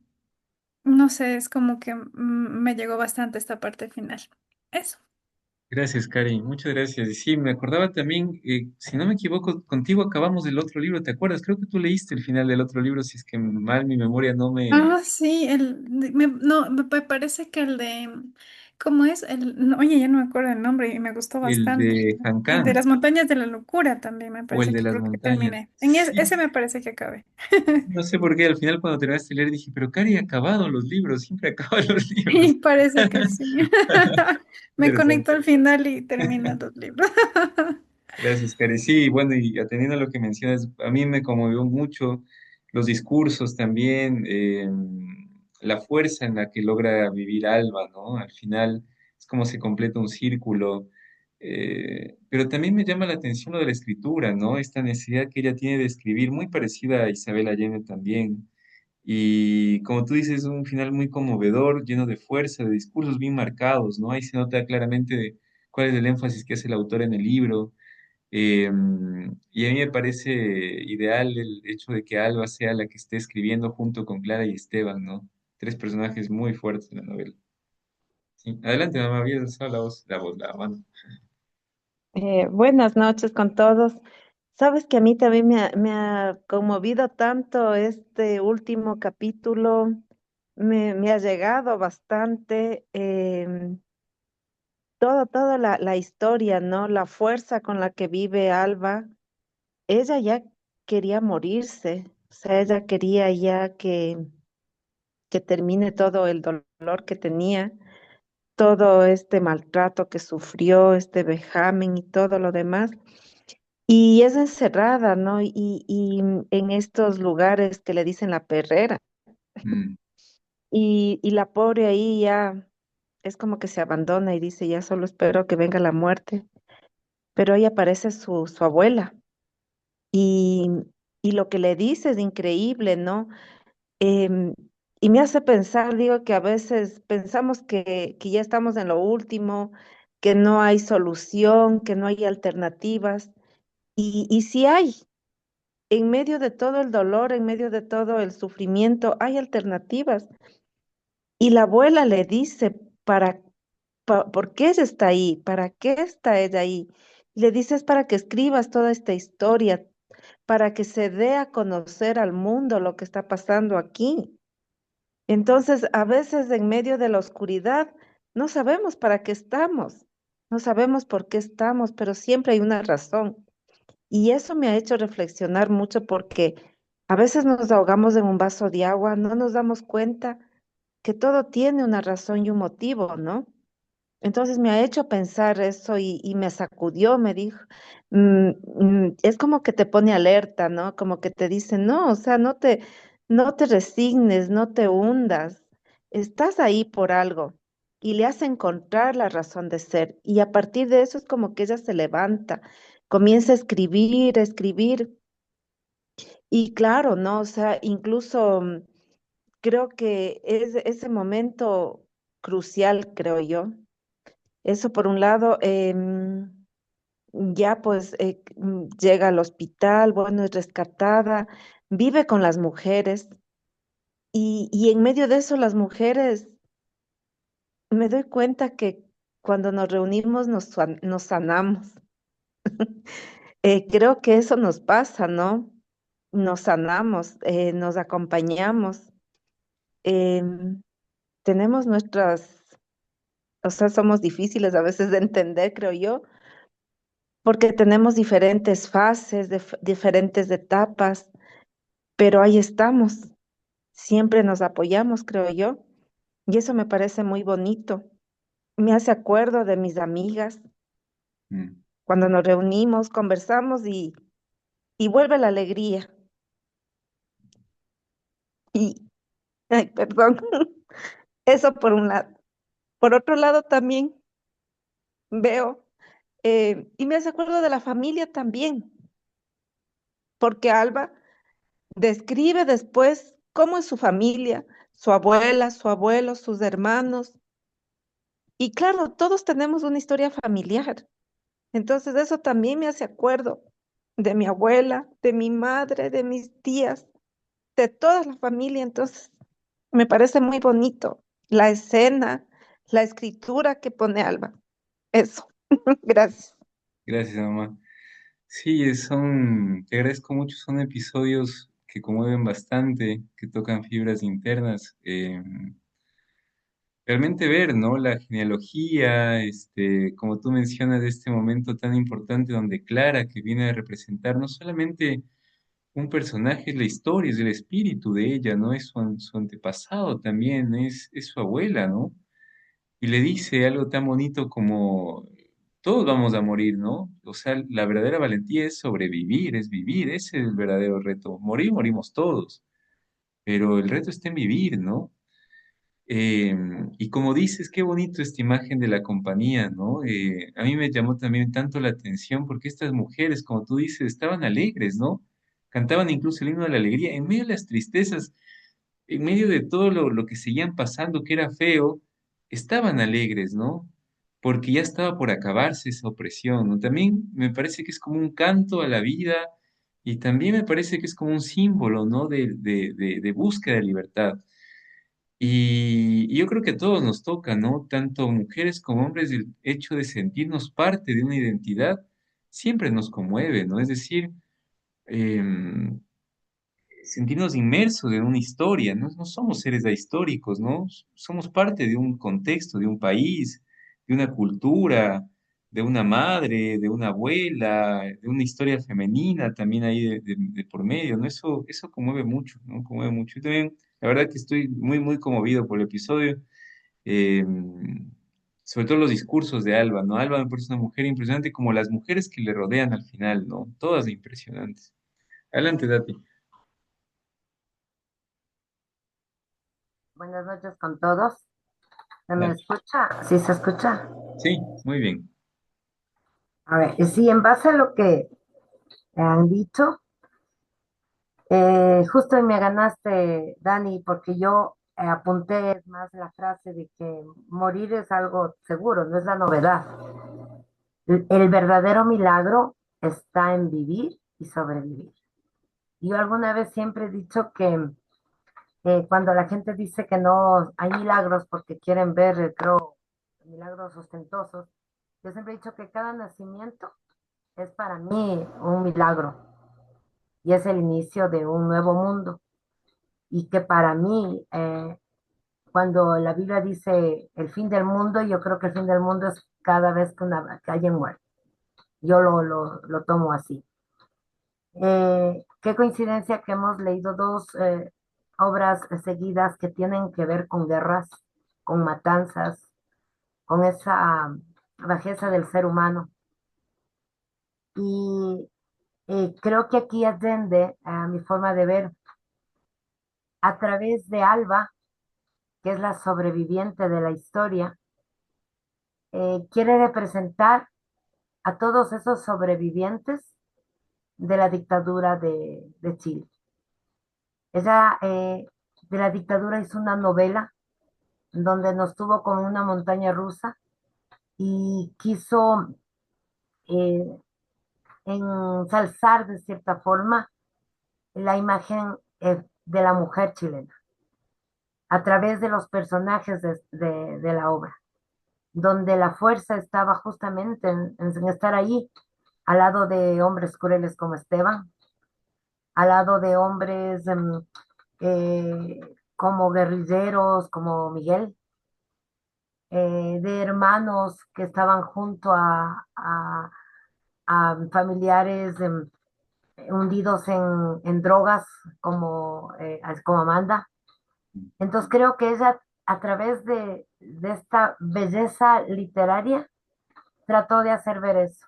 Speaker 5: no sé, es como que me llegó bastante esta parte final. Eso.
Speaker 1: Gracias, Cari, muchas gracias. Y sí, me acordaba también, si no me equivoco, contigo acabamos el otro libro, ¿te acuerdas? Creo que tú leíste el final del otro libro, si es que mal mi memoria no me...
Speaker 5: Ah, sí, no, me parece que el de, ¿cómo es? No, oye, ya no me acuerdo el nombre y me gustó
Speaker 1: El
Speaker 5: bastante.
Speaker 1: de
Speaker 5: El de
Speaker 1: Hankán
Speaker 5: las montañas de la locura también me
Speaker 1: o el
Speaker 5: parece
Speaker 1: de
Speaker 5: que
Speaker 1: las
Speaker 5: creo que
Speaker 1: montañas.
Speaker 5: terminé.
Speaker 1: Sí,
Speaker 5: Ese me parece que acabé.
Speaker 1: no sé por qué, al final cuando terminaste de leer dije, pero Cari ha acabado los libros, siempre acaba los
Speaker 5: Y
Speaker 1: libros.
Speaker 5: parece que sí. Me conecto
Speaker 1: Interesante.
Speaker 5: al final y termino los libros.
Speaker 1: Gracias, Cari. Sí, bueno, y atendiendo a lo que mencionas, a mí me conmovió mucho los discursos también, la fuerza en la que logra vivir Alba, ¿no? Al final es como se completa un círculo, pero también me llama la atención lo de la escritura, ¿no? Esta necesidad que ella tiene de escribir, muy parecida a Isabel Allende también. Y como tú dices, un final muy conmovedor, lleno de fuerza, de discursos bien marcados, ¿no? Ahí se nota claramente cuál es el énfasis que hace el autor en el libro. Eh, y a mí me parece ideal el hecho de que Alba sea la que esté escribiendo junto con Clara y Esteban, ¿no? Tres personajes muy fuertes en la novela. Sí. Adelante, mamá, habías alzado la mano.
Speaker 4: Buenas noches con todos. Sabes que a mí también me ha conmovido tanto este último capítulo, me ha llegado bastante toda la historia, ¿no? La fuerza con la que vive Alba. Ella ya quería morirse, o sea, ella quería ya que termine todo el dolor que tenía, todo este maltrato que sufrió, este vejamen y todo lo demás. Y es encerrada, ¿no? Y en estos lugares que le dicen la perrera.
Speaker 1: Mm,
Speaker 4: Y la pobre ahí ya es como que se abandona y dice, ya solo espero que venga la muerte. Pero ahí aparece su abuela. Y, y lo que le dice es increíble, ¿no? Em, y me hace pensar, digo, que a veces pensamos que ya estamos en lo último, que no hay solución, que no hay alternativas. Y sí hay. En medio de todo el dolor, en medio de todo el sufrimiento, hay alternativas. Y la abuela le dice, ¿por qué ella está ahí? ¿Para qué está ella ahí? Y le dice, es para que escribas toda esta historia, para que se dé a conocer al mundo lo que está pasando aquí. Entonces, a veces en medio de la oscuridad, no sabemos para qué estamos, no sabemos por qué estamos, pero siempre hay una razón. Y eso me ha hecho reflexionar mucho porque a veces nos ahogamos en un vaso de agua, no nos damos cuenta que todo tiene una razón y un motivo, ¿no? Entonces me ha hecho pensar eso y me sacudió, me dijo, es como que te pone alerta, ¿no? Como que te dice, no, o sea, no te resignes, no te hundas, estás ahí por algo y le hace encontrar la razón de ser. Y a partir de eso es como que ella se levanta, comienza a escribir. Y claro, ¿no? O sea, incluso creo que es ese momento crucial, creo yo. Eso por un lado, ya pues llega al hospital, bueno, es rescatada, vive con las mujeres y en medio de eso las mujeres, me doy cuenta que cuando nos reunimos nos sanamos. Creo que eso nos pasa, ¿no? Nos sanamos, nos acompañamos, em, tenemos nuestras, o sea, somos difíciles a veces de entender, creo yo, porque tenemos diferentes fases, diferentes etapas, pero ahí estamos, siempre nos apoyamos, creo yo, y eso me parece muy bonito. Me hace acuerdo de mis amigas,
Speaker 1: mm.
Speaker 4: cuando nos reunimos, conversamos y vuelve la alegría. Ay, perdón. Eso por un lado. Por otro lado también veo, y me hace acuerdo de la familia también, porque Alba describe después cómo es su familia, su abuela, su abuelo, sus hermanos. Y claro, todos tenemos una historia familiar. Entonces eso también me hace acuerdo de mi abuela, de mi madre, de mis tías, de toda la familia. Entonces me parece muy bonito la escena, la escritura que pone Alba. Eso. Gracias.
Speaker 1: Gracias, mamá. Sí, te agradezco mucho, son episodios que conmueven bastante, que tocan fibras internas. Realmente ver, ¿no? La genealogía, como tú mencionas, de este momento tan importante donde Clara, que viene a representar no solamente un personaje, es la historia, es el espíritu de ella, ¿no? Es su antepasado también, es su abuela, ¿no? Y le dice algo tan bonito como, todos vamos a morir, ¿no? O sea, la verdadera valentía es sobrevivir, es vivir, ese es el verdadero reto. Morir, morimos todos, pero el reto está en vivir, ¿no? Eh, y como dices, qué bonito esta imagen de la compañía, ¿no? A mí me llamó también tanto la atención porque estas mujeres, como tú dices, estaban alegres, ¿no? Cantaban incluso el himno de la alegría en medio de las tristezas, en medio de todo lo que seguían pasando, que era feo, estaban alegres, ¿no? Porque ya estaba por acabarse esa opresión, ¿no? También me parece que es como un canto a la vida y también me parece que es como un símbolo, ¿no? De búsqueda de libertad. Y yo creo que a todos nos toca, ¿no? Tanto mujeres como hombres, el hecho de sentirnos parte de una identidad siempre nos conmueve, ¿no? Es decir, em, sentirnos inmersos en una historia, ¿no? No somos seres ahistóricos, ¿no? Somos parte de un contexto, de un país, de una cultura, de una madre, de una abuela, de una historia femenina también ahí de por medio, ¿no? Eso conmueve mucho, ¿no? Conmueve mucho. Yo también, la verdad que estoy muy, muy conmovido por el episodio, eh, sobre todo los discursos de Alba, ¿no? Alba me parece una mujer impresionante, como las mujeres que le rodean al final, ¿no? Todas impresionantes. Adelante, Dati.
Speaker 6: Buenas noches con todos. ¿Se me
Speaker 1: Dale.
Speaker 6: escucha? ¿Sí se escucha?
Speaker 1: Sí, muy bien.
Speaker 6: A ver, y sí, en base a lo que han dicho, justo y me ganaste, Dani, porque yo apunté más la frase de que morir es algo seguro, no es la novedad. El verdadero milagro está en vivir y sobrevivir. Yo alguna vez siempre he dicho que cuando la gente dice que no hay milagros porque quieren ver, creo, milagros ostentosos, yo siempre he dicho que cada nacimiento es para mí un milagro y es el inicio de un nuevo mundo. Y que para mí, cuando la Biblia dice el fin del mundo, yo creo que el fin del mundo es cada vez que alguien muere. Yo lo tomo así. Qué coincidencia que hemos leído dos obras seguidas que tienen que ver con guerras, con matanzas, con esa bajeza del ser humano. Y creo que aquí Allende, a mi forma de ver, a través de Alba, que es la sobreviviente de la historia, quiere representar a todos esos sobrevivientes de la dictadura de Chile. Ella de la dictadura hizo una novela donde nos tuvo como una montaña rusa y quiso eh, ensalzar de cierta forma la imagen de la mujer chilena a través de los personajes de la obra, donde la fuerza estaba justamente en estar ahí, al lado de hombres crueles como Esteban, al lado de hombres como guerrilleros, como Miguel, de hermanos que estaban junto a familiares hundidos en drogas como Amanda. Entonces creo que ella, a través de esta belleza literaria, trató de hacer ver eso.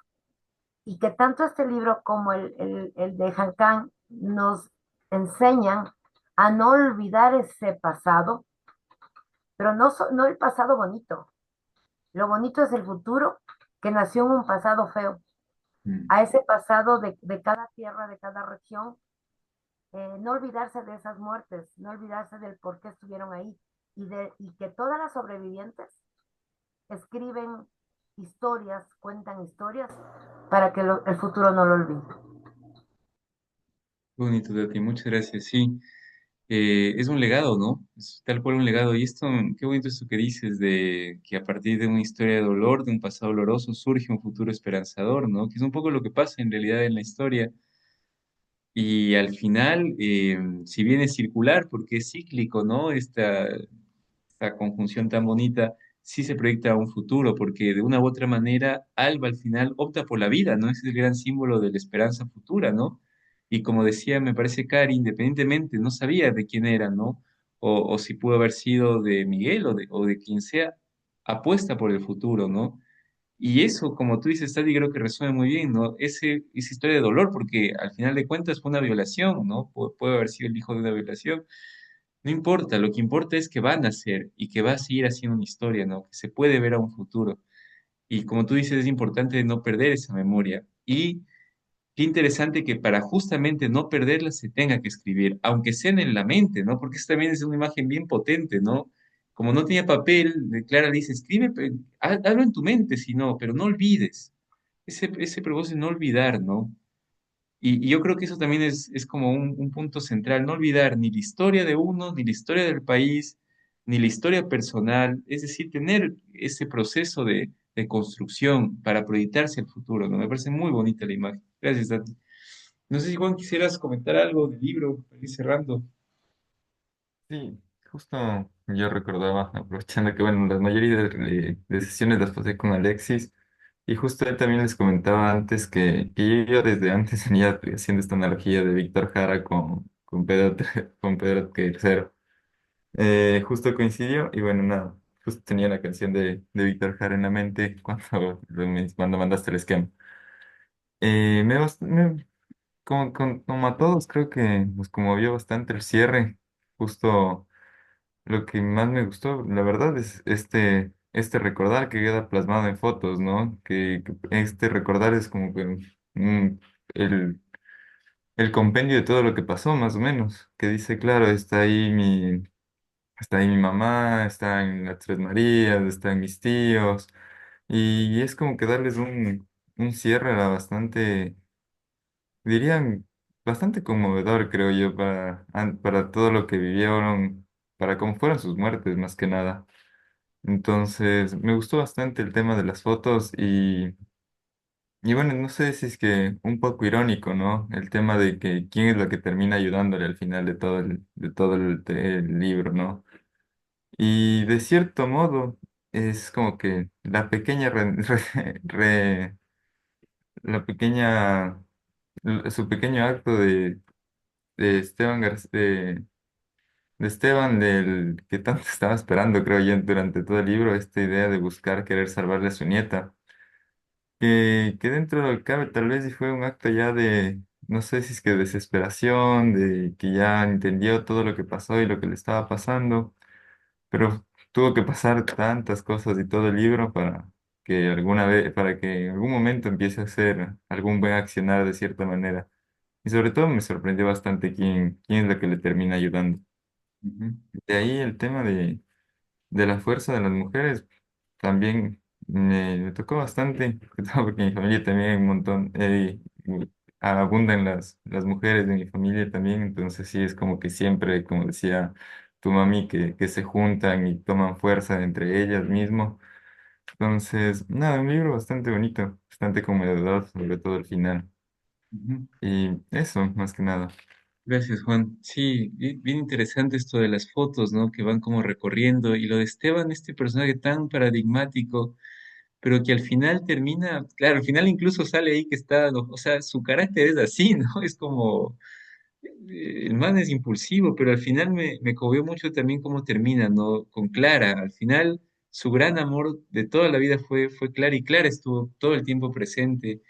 Speaker 6: Y que tanto este libro como el de Han Kang nos enseñan a no olvidar ese pasado, pero no el pasado bonito. Lo bonito es el futuro que nació en un pasado feo.
Speaker 1: Mm.
Speaker 6: A ese pasado de cada tierra, de cada región, no olvidarse de esas muertes, no olvidarse del por qué estuvieron ahí y que todas las sobrevivientes escriben historias, cuentan historias para que el futuro no lo olvide.
Speaker 1: Qué bonito, Tati, muchas gracias. Sí, es un legado, ¿no? Es tal cual un legado. Y esto, qué bonito esto que dices de que a partir de una historia de dolor, de un pasado doloroso, surge un futuro esperanzador, ¿no? Que es un poco lo que pasa en realidad en la historia. Y al final, si bien es circular, porque es cíclico, ¿no? Esta conjunción tan bonita, sí se proyecta a un futuro, porque de una u otra manera, Alba al final opta por la vida, ¿no? Ese es el gran símbolo de la esperanza futura, ¿no? Y como decía, me parece Cari, independientemente, no sabía de quién era, ¿no? O si pudo haber sido de Miguel o de quien sea, apuesta por el futuro, ¿no? Y eso, como tú dices, Tati, creo que resuena muy bien, ¿no? Esa historia de dolor, porque al final de cuentas fue una violación, ¿no? Puede haber sido el hijo de una violación. No importa, lo que importa es que van a hacer y que va a seguir haciendo una historia, ¿no? Que se puede ver a un futuro. Y como tú dices, es importante no perder esa memoria. Y qué interesante que para justamente no perderla se tenga que escribir, aunque sea en la mente, ¿no? Porque eso también es una imagen bien potente, ¿no? Como no tenía papel, Clara dice, escribe, hazlo en tu mente, si no, pero no olvides. Ese propósito de no olvidar, ¿no? Y yo creo que eso también es como un punto central, no olvidar ni la historia de uno, ni la historia del país, ni la historia personal, es decir, tener ese proceso de construcción para proyectarse al futuro, ¿no? Me parece muy bonita la imagen. Gracias, Tati. No sé si Juan quisieras comentar algo del libro para ir cerrando.
Speaker 7: Sí, justo yo recordaba, aprovechando que, bueno, las mayoría de sesiones las pasé con Alexis, y justo él también les comentaba antes que yo desde antes venía haciendo esta analogía de Víctor Jara con Pedro, con Pedro tercero. Justo coincidió, y bueno, nada, justo tenía la canción de Víctor Jara en la mente cuando mandaste el esquema. Como a todos, creo que nos conmovió bastante el cierre, justo. Lo que más me gustó, la verdad, es este recordar que queda plasmado en fotos, ¿no? Que este recordar es como que mm, el, el compendio de todo lo que pasó, más o menos. Que dice, claro, está ahí mi mamá, está en las Tres Marías, están mis tíos. Y es como que darles un cierre a bastante, dirían, bastante conmovedor, creo yo, para todo lo que vivieron, para cómo fueron sus muertes, más que nada. Entonces, me gustó bastante el tema de las fotos y bueno, no sé si es que un poco irónico, ¿no? El tema de que quién es la que termina ayudándole al final de todo el libro, ¿no? Y de cierto modo, es como que la pequeña, su pequeño acto de Esteban de Esteban, del que tanto estaba esperando, creo yo, durante todo el libro, esta idea de buscar querer salvarle a su nieta. Que dentro del cabe tal vez y fue un acto ya de, no sé si es que desesperación, de que ya entendió todo lo que pasó y lo que le estaba pasando, pero tuvo que pasar tantas cosas y todo el libro para que en algún momento empiece a hacer algún buen accionar de cierta manera. Y sobre todo me sorprendió bastante quién es la que le termina ayudando.
Speaker 1: Ujú,
Speaker 7: De ahí el tema de la fuerza de las mujeres también me tocó bastante, sobre todo porque en mi familia también hay un montón, abundan las mujeres de mi familia también, entonces sí es como que siempre, como decía tu mami, que se juntan y toman fuerza entre ellas mismos. Entonces, nada, un libro bastante bonito, bastante conmovedor, sobre todo el final.
Speaker 1: ujú.
Speaker 7: Y eso, más que nada.
Speaker 1: Gracias, Juan. Sí, bien interesante esto de las fotos, ¿no? Que van como recorriendo. Y lo de Esteban, este personaje tan paradigmático, pero que al final termina, claro, al final incluso sale ahí que está, o sea, su carácter es así, ¿no? Es como, el man es impulsivo, pero al final me conmovió mucho también cómo termina, ¿no? Con Clara. Al final, su gran amor de toda la vida fue Clara y Clara estuvo todo el tiempo presente.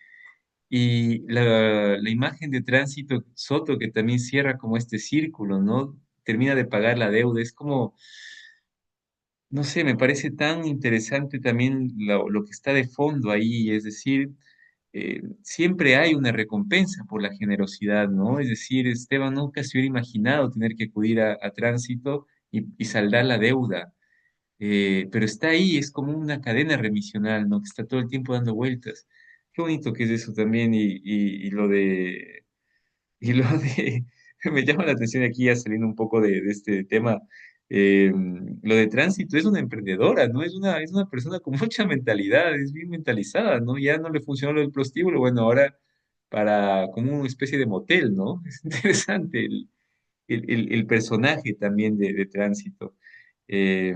Speaker 1: Y la imagen de Tránsito Soto que también cierra como este círculo, ¿no? termina de pagar la deuda. Es como, no sé, me parece tan interesante también lo que está de fondo ahí, es decir, siempre hay una recompensa por la generosidad, ¿no? Es decir, Esteban nunca se hubiera imaginado tener que acudir a tránsito y saldar la deuda, pero está ahí, es como una cadena remisional, ¿no? Que está todo el tiempo dando vueltas. Qué bonito que es eso también y lo de y lo de, me llama la atención aquí ya saliendo un poco de este tema, lo de tránsito es una emprendedora, ¿no? Es una persona con mucha mentalidad, es bien mentalizada, ¿no? Ya no le funcionó lo del prostíbulo, bueno, ahora para como una especie de motel, ¿no? Es interesante el personaje también de tránsito. Eh,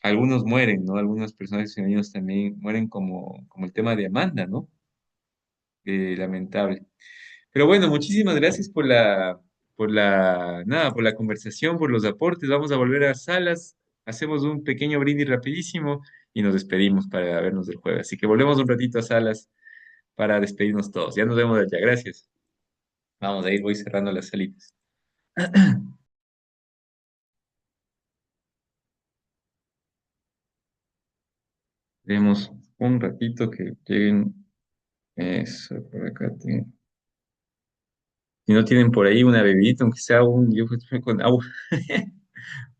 Speaker 1: algunos mueren, ¿no? Algunos personajes femeninos también mueren como el tema de Amanda, ¿no? Lamentable. Pero bueno, muchísimas gracias nada, por la conversación, por los aportes. Vamos a volver a salas, hacemos un pequeño brindis rapidísimo y nos despedimos para vernos del jueves. Así que volvemos un ratito a salas para despedirnos todos. Ya nos vemos allá. Gracias. Vamos a ir, voy cerrando las salitas. Vemos un ratito que lleguen. Eso, por acá. Si no tienen por ahí una bebidita, aunque sea yo con agua,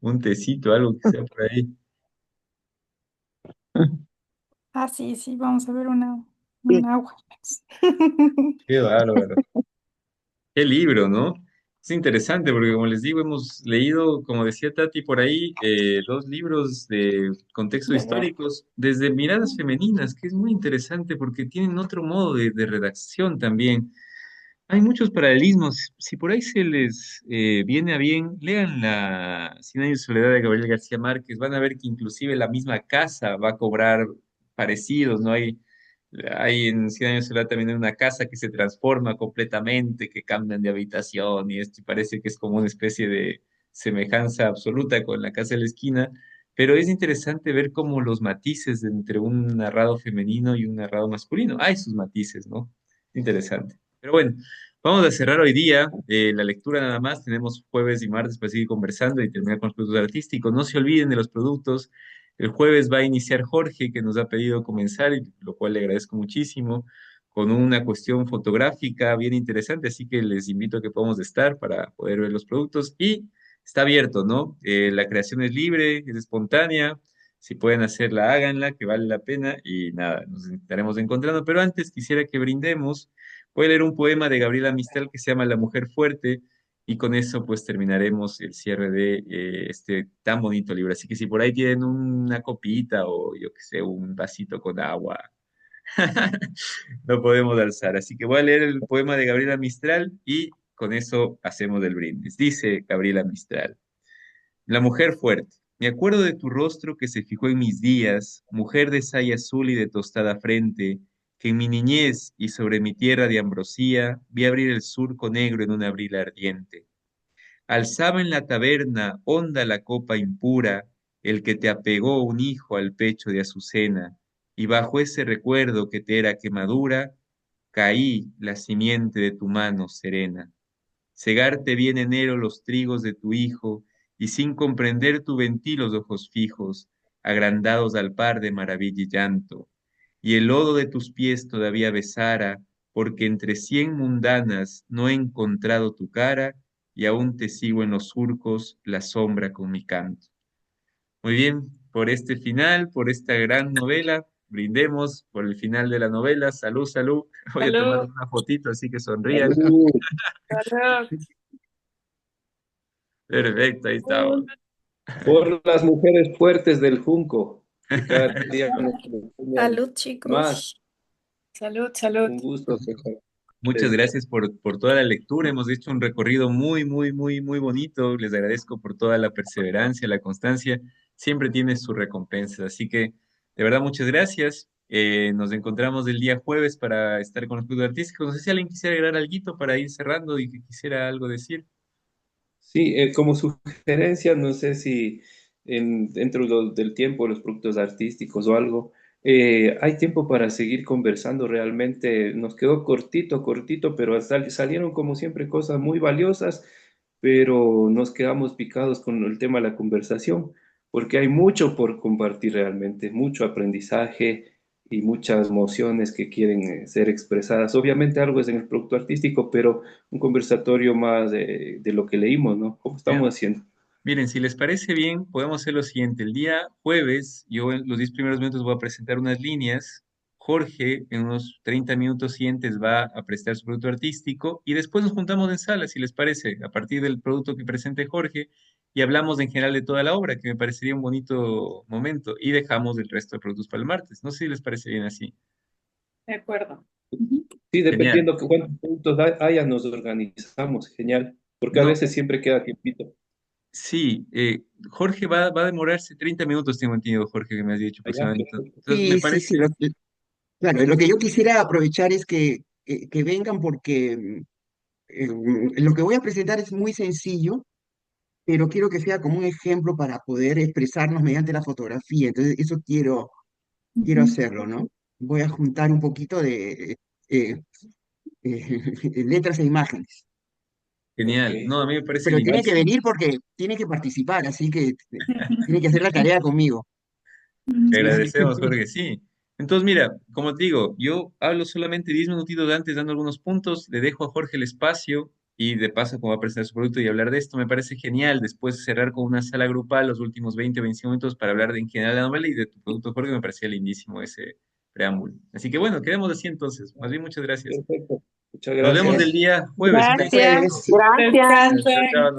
Speaker 1: un tecito, algo que sea por ahí.
Speaker 5: Ah, sí, sí, vamos a ver
Speaker 2: Sí,
Speaker 5: un agua.
Speaker 1: Qué bárbaro. Qué libro, ¿no? Es interesante porque, como les digo, hemos leído, como decía Tati por ahí, dos libros de contextos
Speaker 5: De guerra.
Speaker 1: históricos desde miradas femeninas, que es muy interesante porque tienen otro modo de redacción también. Hay muchos paralelismos. Si por ahí se les viene a bien, lean la Cien años de soledad de Gabriel García Márquez. Van a ver que inclusive la misma casa va a cobrar parecidos, ¿no? Hay en Cien años de soledad también una casa que se transforma completamente, que cambian de habitación y esto y parece que es como una especie de semejanza absoluta con la casa de la esquina. Pero es interesante ver cómo los matices entre un narrado femenino y un narrado masculino. Hay sus matices, ¿no? Interesante. Pero bueno. Vamos a cerrar hoy día la lectura nada más. Tenemos jueves y martes para seguir conversando y terminar con los productos artísticos. No se olviden de los productos. El jueves va a iniciar Jorge, que nos ha pedido comenzar, y lo cual le agradezco muchísimo, con una cuestión fotográfica bien interesante. Así que les invito a que podamos estar para poder ver los productos. Y está abierto, ¿no? La creación es libre, es espontánea. Si pueden hacerla, háganla, que vale la pena. Y nada, nos estaremos encontrando. Pero antes quisiera que brindemos. Voy a leer un poema de Gabriela Mistral que se llama La Mujer Fuerte y con eso pues terminaremos el cierre de este tan bonito libro. Así que si por ahí tienen una copita o yo qué sé, un vasito con agua, lo podemos alzar. Así que voy a leer el poema de Gabriela Mistral y con eso hacemos el brindis. Dice Gabriela Mistral. La mujer fuerte. Me acuerdo de tu rostro que se fijó en mis días, mujer de saya azul y de tostada frente, que en mi niñez y sobre mi tierra de ambrosía vi abrir el surco negro en un abril ardiente. Alzaba en la taberna honda la copa impura, el que te apegó un hijo al pecho de azucena, y bajo ese recuerdo que te era quemadura, caí la simiente de tu mano serena. Cegarte bien enero los trigos de tu hijo, y sin comprender tu ventí los ojos fijos, agrandados al par de maravilla y llanto. Y el lodo de tus pies todavía besara, porque entre 100 mundanas no he encontrado tu cara, y aún te sigo en los surcos, la sombra con mi canto. Muy bien, por este final, por esta gran novela, brindemos por el final de la novela. Salud, salud. Voy a tomar
Speaker 3: Salud.
Speaker 1: una fotito, así que sonrían.
Speaker 2: salud.
Speaker 3: Salud.
Speaker 1: Perfecto, ahí estamos.
Speaker 8: Por las mujeres fuertes del Junco, que cada día nos enseñan
Speaker 5: Salud,
Speaker 8: más.
Speaker 5: chicos.
Speaker 3: Salud, salud.
Speaker 8: Un gusto, César.
Speaker 1: Muchas gracias por toda la lectura. Hemos hecho un recorrido muy, muy, muy, muy bonito. Les agradezco por toda la perseverancia, la constancia. Siempre tiene su recompensa. Así que, de verdad, muchas gracias. Nos encontramos el día jueves para estar con los clubes artísticos. No sé si alguien quisiera agregar algo para ir cerrando y que quisiera algo decir.
Speaker 8: Sí, como sugerencia, no sé si dentro del tiempo de los productos artísticos o algo, hay tiempo para seguir conversando. Realmente nos quedó cortito, cortito, pero salieron como siempre cosas muy valiosas. pero nos quedamos picados con el tema de la conversación, porque hay mucho por compartir realmente, mucho aprendizaje y muchas emociones que quieren ser expresadas. Obviamente algo es en el producto artístico, pero un conversatorio más de lo que leímos, ¿no? Como
Speaker 1: Ya.
Speaker 8: estamos haciendo.
Speaker 1: Miren, si les parece bien, podemos hacer lo siguiente. El día jueves, yo en los 10 primeros minutos voy a presentar unas líneas. Jorge, en unos 30 minutos siguientes, va a presentar su producto artístico y después nos juntamos en sala, si les parece, a partir del producto que presente Jorge y hablamos en general de toda la obra, que me parecería un bonito momento y dejamos el resto de productos para el martes. No sé si les parece bien así.
Speaker 3: De acuerdo. Ujú.
Speaker 8: Sí,
Speaker 1: Genial.
Speaker 8: dependiendo que cuántos puntos haya, nos organizamos, genial, porque a
Speaker 1: No,
Speaker 8: veces siempre queda tiempito.
Speaker 1: sí, Jorge va a demorarse 30 minutos, tengo entendido, Jorge, que me has dicho
Speaker 8: Allá,
Speaker 1: aproximadamente.
Speaker 8: perfecto.
Speaker 1: Entonces, me
Speaker 2: Sí, sí, sí.
Speaker 1: parece
Speaker 2: Claro, lo que yo quisiera aprovechar es que vengan porque lo que voy a presentar es muy sencillo, pero quiero que sea como un ejemplo para poder expresarnos mediante la fotografía. Entonces, eso quiero
Speaker 3: Ujú.
Speaker 2: hacerlo, ¿no? Voy a juntar un poquito de letras e imágenes.
Speaker 8: Ok.
Speaker 1: genial. No, a mí me parece
Speaker 2: Pero tiene que
Speaker 1: lindísimo.
Speaker 2: venir porque tiene que participar, así que tiene que hacer la tarea conmigo.
Speaker 1: Te
Speaker 2: ¿Sí?
Speaker 1: agradecemos, Jorge, sí. Entonces, mira, como te digo, yo hablo solamente 10 minutitos antes dando algunos puntos, le dejo a Jorge el espacio y de paso como va a presentar su producto y hablar de esto, me parece genial. Después cerrar con una sala grupal los últimos 20, 25 minutos para hablar de en general de la novela y de tu producto, Jorge, me parecía lindísimo ese preámbulo. Así que bueno, quedemos así entonces. Más bien, muchas gracias.
Speaker 8: Perfecto. Muchas
Speaker 1: Nos vemos el
Speaker 8: gracias.
Speaker 1: día jueves,
Speaker 2: Hasta el
Speaker 1: entonces.
Speaker 4: Gracias.
Speaker 2: jueves.
Speaker 6: Gracias.
Speaker 1: Chao,
Speaker 3: Descansen.
Speaker 1: chao.